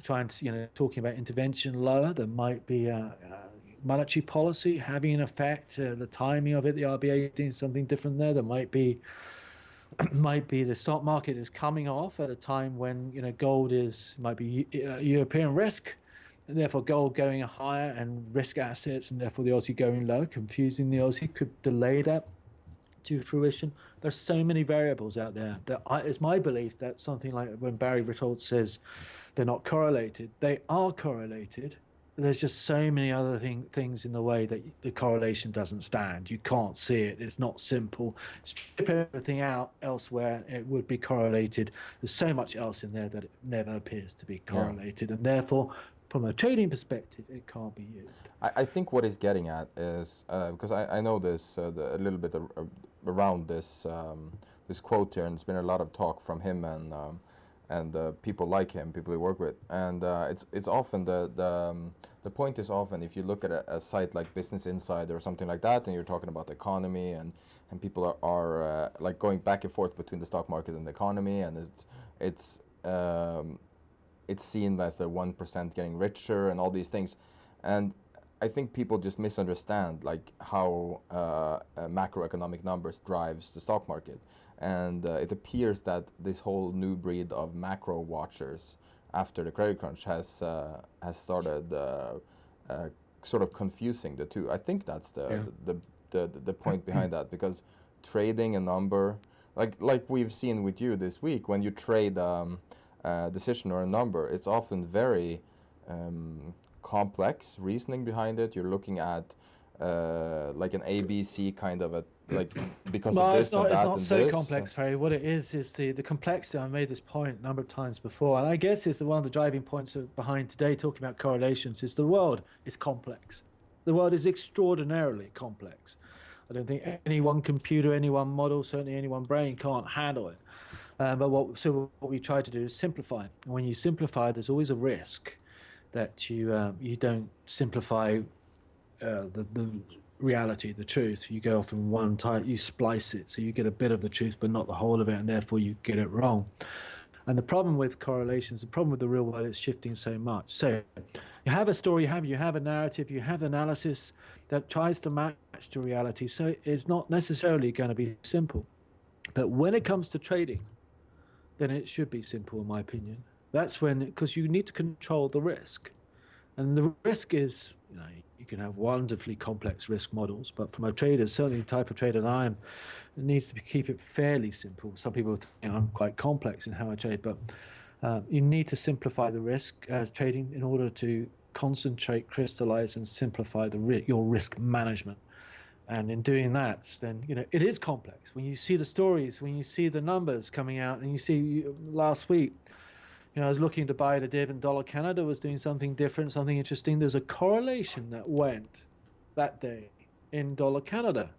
trying to, talking about intervention lower. There might be monetary policy having an effect, the timing of it, the RBA doing something different there. There might be the stock market is coming off at a time when gold might be European risk, and therefore gold going higher and risk assets, and therefore the Aussie going low, confusing the Aussie, could delay that to fruition. There's so many variables out there that it's my belief that something like when Barry Ritholtz says they're not correlated, they are correlated. There's just so many other things in the way that the correlation doesn't stand. You can't see it. It's not simple. Strip everything out elsewhere, it would be correlated. There's so much else in there that it never appears to be correlated. And therefore, from a trading perspective, it can't be used. I think what he's getting at is, because I know this a little bit around this this quote here, and there's been a lot of talk from him and people like him, people we work with, and it's often the point is often if you look at a site like Business Insider or something like that, and you're talking about the economy and people are like going back and forth between the stock market and the economy, and it's seen as the 1% getting richer and all these things, and I think people just misunderstand like how macroeconomic numbers drives the stock market, and it appears that this whole new breed of macro watchers after the credit crunch has started sort of confusing the two. I think that's the point behind that, because trading a number like we've seen with you this week, when you trade a decision or a number, it's often very complex reasoning behind it. You're looking at like an ABC kind of a like because Well, of this it's not, and it's that not and so this. complex, Ferry. What it is the complexity. I made this point a number of times before, and I guess it's one of the driving points behind today talking about correlations is the world is complex. The world is extraordinarily complex. I don't think any one computer, any one model, certainly any one brain can't handle it. But what we try to do is simplify. And when you simplify, there's always a risk that you don't simplify the reality, the truth. You go off from one type, you splice it, so you get a bit of the truth, but not the whole of it, and therefore you get it wrong. And the problem with correlations, the problem with the real world, is shifting so much. So you have a story, you have a narrative, you have analysis that tries to match the reality. So it's not necessarily going to be simple. But when it comes to trading, then it should be simple, in my opinion. That's when, because you need to control the risk. And the risk is, you can have wonderfully complex risk models, but from a trader, certainly the type of trader that I am, it needs to keep it fairly simple. Some people think I'm quite complex in how I trade, but you need to simplify the risk as trading in order to concentrate, crystallize, and simplify your risk management. And in doing that, then it is complex. When you see the stories, when you see the numbers coming out, and you see last week, I was looking to buy the dip, and dollar Canada was doing something different, something interesting. There's a correlation that went that day in dollar Canada.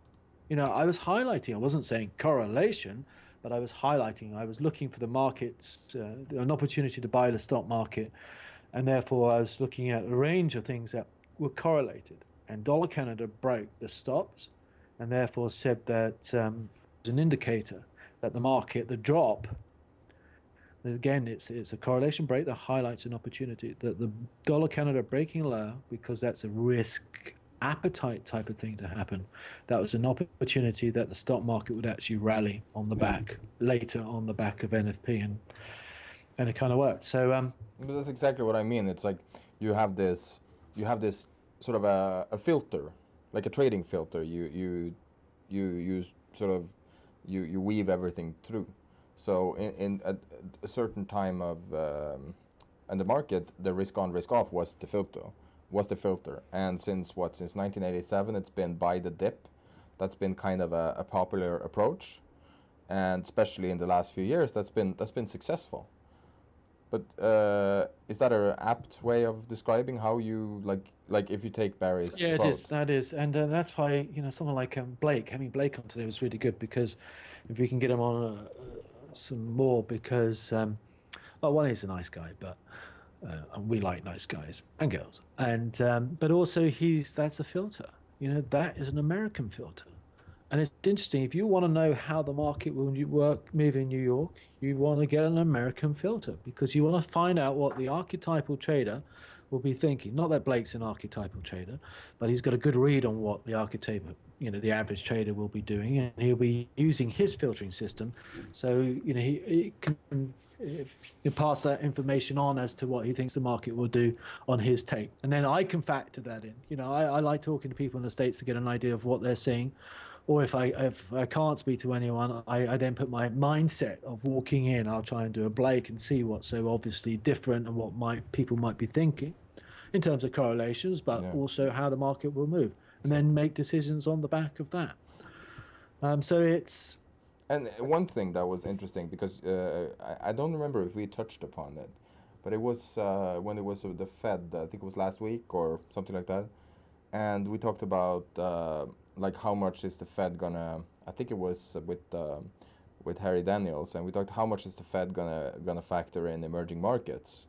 I was highlighting. I wasn't saying correlation, but I was highlighting. I was looking for the markets, an opportunity to buy the stock market, and therefore I was looking at a range of things that were correlated. And dollar Canada broke the stops, and therefore said that it's an indicator that the market, the drop. Again, it's a correlation break that highlights an opportunity that the dollar Canada breaking low, because that's a risk appetite type of thing to happen. That was an opportunity that the stock market would actually rally on the back later on the back of NFP, and it kind of worked. So But that's exactly what I mean. It's like you have this sort of a filter, like a trading filter. You sort of you weave everything through. So in a certain time of in the market, the risk on, risk off was the filter. And since 1987, it's been buy the dip. That's been kind of a popular approach, and especially in the last few years, that's been successful. But is that an apt way of describing how you like if you take Barry's yeah, quote? it is. That is, and that's why someone like Blake, having Blake on today was really good, because if we can get him on some more, because well, one, he's a nice guy, but and we like nice guys and girls, and but also that's a filter. That is an American filter. And it's interesting, if you want to know how the market will move in New York, you want to get an American filter, because you want to find out what the archetypal trader will be thinking. Not that Blake's an archetypal trader, but he's got a good read on what the archetypal, the average trader will be doing, and he'll be using his filtering system. So, he can pass that information on as to what he thinks the market will do on his take. And then I can factor that in. I like talking to people in the States to get an idea of what they're seeing. Or if I can't speak to anyone, I then put my mindset of walking in. I'll try and do a Blake and see what's so obviously different and what people might be thinking in terms of correlations, but also how the market will move, and then make decisions on the back of that. So it's... And one thing that was interesting, because I don't remember if we touched upon it, but it was when it was the Fed, I think it was last week or something like that, and we talked about like how much is the Fed gonna, I think it was with Harry Daniels, and we talked how much is the Fed gonna factor in emerging markets,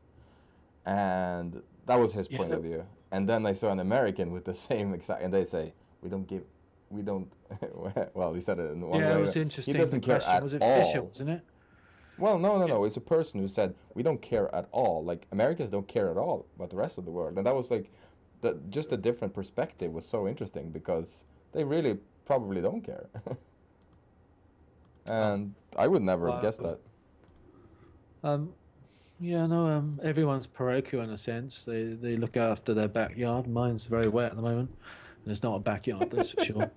and that was his point of view. And then I saw an American with the same exact, and they say we don't. Well, he said it in one way. Yeah, it was interesting. He doesn't care at was it all. Fisher, wasn't it? Well, no. It's a person who said we don't care at all. Like Americans don't care at all about the rest of the world, and that was like, just a different perspective was so interesting because they really probably don't care. And I would never have guessed that. Yeah, no. Everyone's parochial in a sense. They look after their backyard. Mine's very wet at the moment, and it's not a backyard, that's for sure.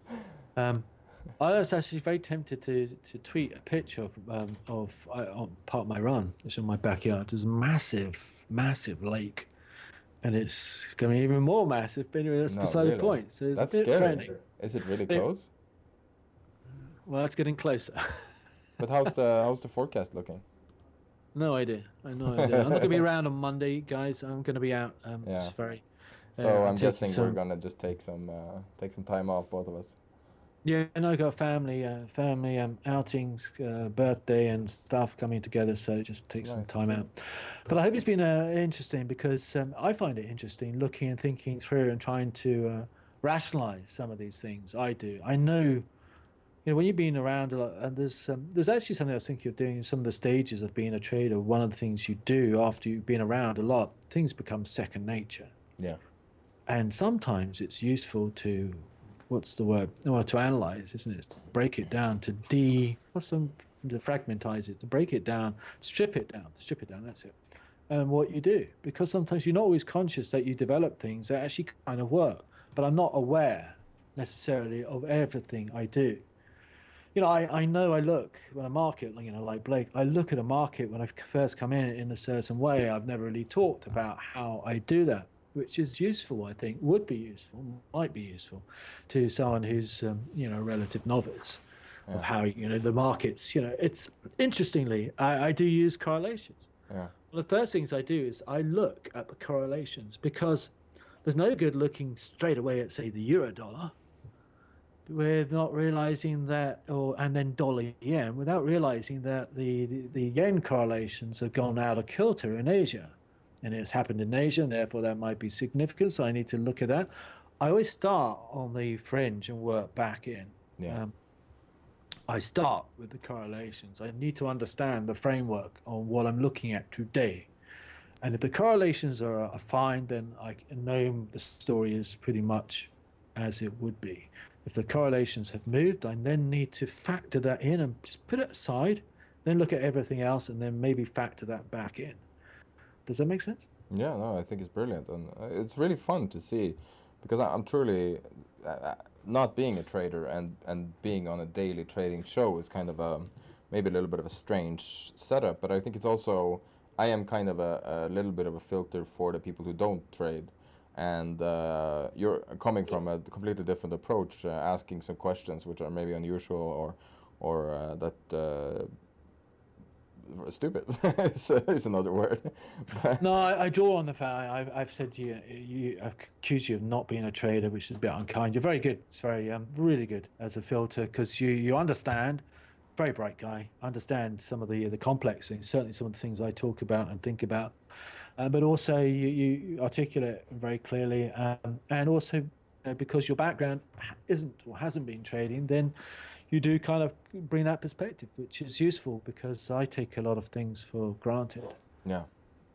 I was actually very tempted to tweet a picture of part of my run. It's in my backyard. There's a massive lake, and it's going to be even more massive. But anyway, that's beside the point. So it's that's a bit scary. threatening. Is it really close? Well, it's getting closer. But how's the forecast looking? No idea. I have no idea. I'm not going to be around on Monday, guys. I'm going to be out. Yeah. It's very. So I'm taking guessing we're gonna just take some time off, both of us. Yeah, and I got family outings, birthday and stuff coming together, so just take some time out. But I hope it's been interesting because I find it interesting looking and thinking through and trying to rationalize some of these things. I do. I know, when you've been around a lot, and there's actually something I was thinking of doing in some of the stages of being a trader. One of the things you do after you've been around a lot, things become second nature. Yeah. And sometimes it's useful to, what's the word? Well, to analyze, isn't it? To break it down, to fragmentize it, to break it down, strip it down, that's it. And what you do, because sometimes you're not always conscious that you develop things that actually kind of work, but I'm not aware necessarily of everything I do. I know I look when a market, like Blake, I look at a market when I first come in a certain way. I've never really talked about how I do that, which is useful, I think, might be useful to someone who's, a relative novice of how, the markets, it's interestingly, I do use correlations. Yeah. One of the first things I do is I look at the correlations because there's no good looking straight away at, say, the euro dollar. We're not realizing that, and then dollar yen, without realizing that the yen correlations have gone out of kilter in Asia. And it's happened in Asia, and therefore that might be significant. So I need to look at that. I always start on the fringe and work back in. Yeah. I start with the correlations. I need to understand the framework on what I'm looking at today. And if the correlations are fine, then I know the story is pretty much as it would be. If the correlations have moved, I then need to factor that in and just put it aside, then look at everything else, and then maybe factor that back in. Does that make sense? Yeah, no, I think it's brilliant, and it's really fun to see, because I'm truly not being a trader and being on a daily trading show is kind of maybe a little bit of a strange setup, but I think it's also, I am kind of a little bit of a filter for the people who don't trade, and you're coming from a completely different approach, asking some questions which are maybe unusual or that. Stupid is another word. No, I draw on the fact I've said to you, I've accused you of not being a trader, which is a bit unkind. You're very good. It's very really good as a filter because you understand. Very bright guy. Understand some of the complex things. Certainly some of the things I talk about and think about, but also you articulate very clearly, and also because your background isn't or hasn't been trading, then you do kind of bring that perspective, which is useful because I take a lot of things for granted. Yeah.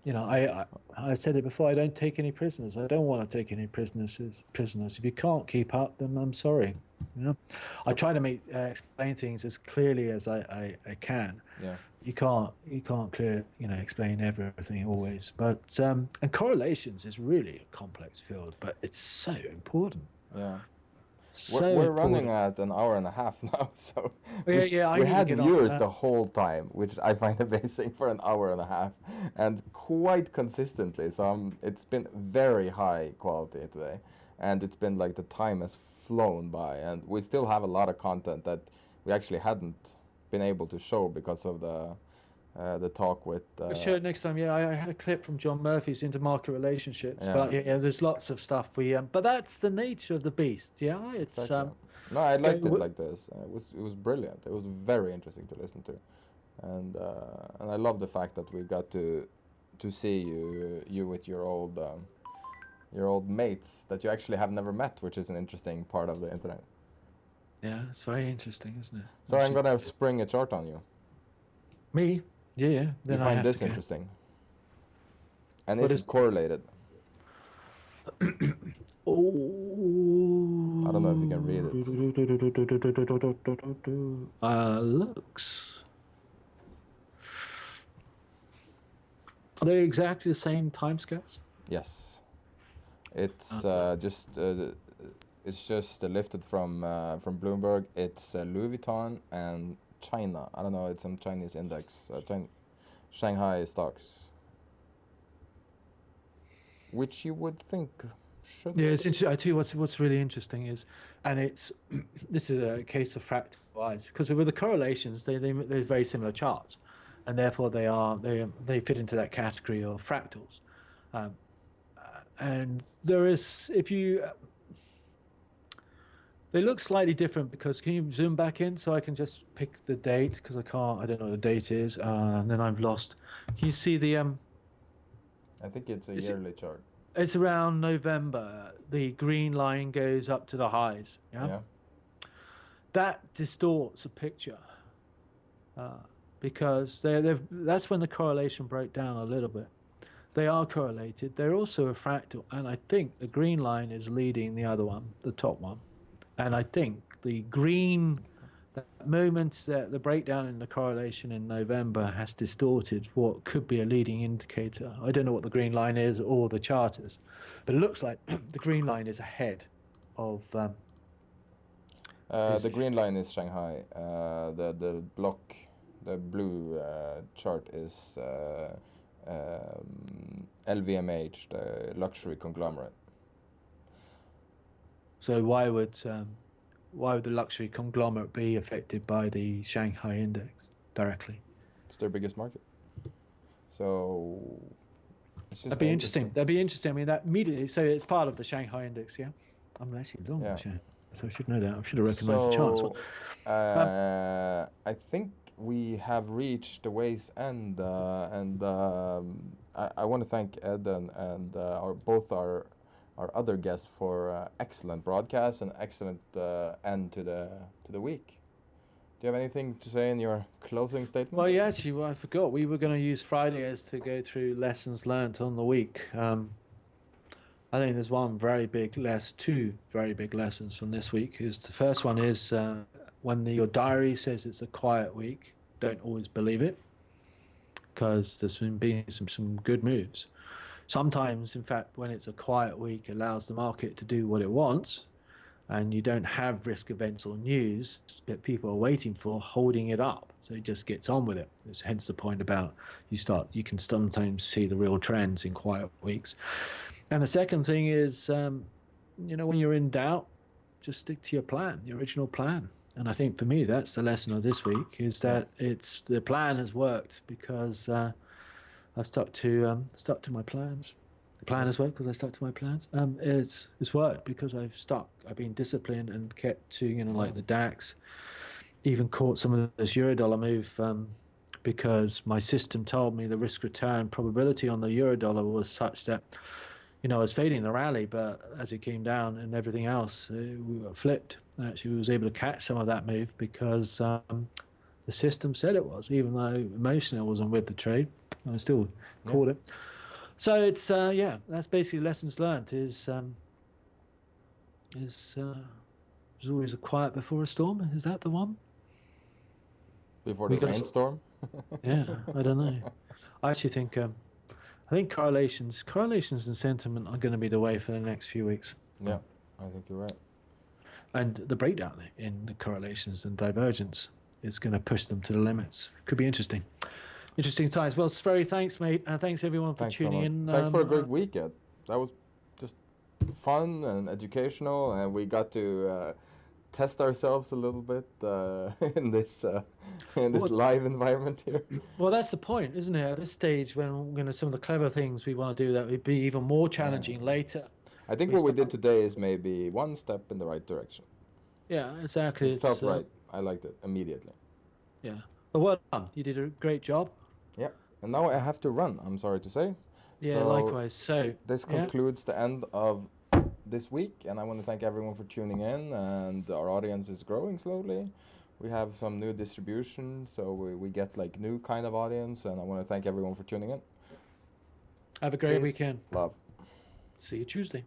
I said it before, I don't take any prisoners. I don't want to take any prisoners. If you can't keep up, then I'm sorry. I try to explain things as clearly as I can. Yeah. You can't explain everything always. But and correlations is really a complex field, but it's so important. Yeah. So we're running at an hour and a half now, so we had get viewers on the whole time, which I find amazing for an hour and a half, and quite consistently. So it's been very high quality today, and it's been like the time has flown by, and we still have a lot of content that we actually hadn't been able to show because of the talk with. I'll show it next time. Yeah, I had a clip from John Murphy's intermarket relationships. Yeah. But yeah, there's lots of stuff but that's the nature of the beast. Yeah, it's Exactly. No, I liked it w- like this. It was brilliant. It was very interesting to listen to, and I love the fact that we got to see you with your old mates that you actually have never met, which is an interesting part of the internet. yeah, it's very interesting, isn't it? So I'm Actually- gonna spring a chart on you. Me? Yeah, yeah. You Then I find have this to go. interesting, and What is is- it correlated? Oh. I don't know if you can read it. Looks. Are they exactly the same timescales? Yes, it's Okay. just lifted from Bloomberg. It's Louis Vuitton and China. I don't know. It's some Chinese index. Shanghai stocks, which you would think should. Yeah, it's interesting. I tell you what's really interesting is, and it's this is a case of fractal eyes because with the correlations, they're very similar charts, and therefore they fit into that category of fractals, and there is if you. They look slightly different because can you zoom back in so I can just pick the date because I don't know what the date is and then I've lost. Can you see the I think it's a Is it- yearly chart. It's around November. The green line goes up to the highs. Yeah. Yeah. That distorts a picture because that's when the correlation broke down a little bit. They are correlated. They're also a fractal, and I think the green line is leading the other one, the top one. And I think the green, that moment that the breakdown in the correlation in November has distorted what could be a leading indicator. I don't know what the green line is or the chart is, but it looks like the green line is ahead of. The green line is Shanghai. The block, the blue chart is LVMH, the luxury conglomerate. So why would the luxury conglomerate be affected by the Shanghai index directly? It's their biggest market. So it's just That'd be interesting. That'd be interesting. I mean, that immediately. So it's part of the Shanghai index, yeah. I'm actually long, Yeah. so I should know that. I should have recognised the chance. So, I think we have reached the way's end, and I want to thank Ed and our other guests for excellent broadcasts and excellent end to the week. Do you have anything to say in your closing statement? Well, yeah, actually, I forgot. We were going to use Fridays to go through lessons learnt on the week. I think there's two very big lessons from this week. The first one is when your diary says it's a quiet week, don't always believe it, because there's been some good moves. Sometimes, in fact, when it's a quiet week, it allows the market to do what it wants, and you don't have risk events or news that people are waiting for holding it up. So it just gets on with it. It's hence the point about you can sometimes see the real trends in quiet weeks. And the second thing is, when you're in doubt, just stick to your plan, the original plan. And I think for me, that's the lesson of this week, is that the plan has worked because I've stuck to my plans. The plan has worked because I stuck to my plans. It's worked because I've been disciplined and kept to, like the DAX, even caught some of this Eurodollar move because my system told me the risk return probability on the Eurodollar was such that, I was fading the rally, but as it came down and everything else, we were flipped. Actually, we was able to catch some of that move because the system said it was, even though emotionally I wasn't with the trade. I still caught it. So it's that's basically lessons learned. Is there's always a quiet before a storm. Is that the one? Before we the gotta- rainstorm? Yeah, I don't know. I actually think correlations and sentiment are going to be the way for the next few weeks. Yeah, I think you're right. And the breakdown in the correlations and divergence is going to push them to the limits. Could be interesting. Interesting times. Well, very thanks, mate. And thanks everyone for Thanks so tuning much. in. Thanks for a great week, Ed. That was just fun and educational, and we got to test ourselves a little bit in this Well, live environment here. well, that's the point, isn't it? At this stage, when some of the clever things we want to do that would be even more challenging later. I think we what we did start- today is maybe one step in the right direction. Yeah, exactly. It felt right. I liked it immediately. Yeah. But well done. You did a great job. Yeah. And now I have to run, I'm sorry to say. Yeah, So likewise. So this yeah. concludes the end of this week, and I want to thank everyone for tuning in, and our audience is growing slowly. We have some new distribution, so we get like new kind of audience, and I want to thank everyone for tuning in. Have a great Peace. weekend. Love. See you Tuesday.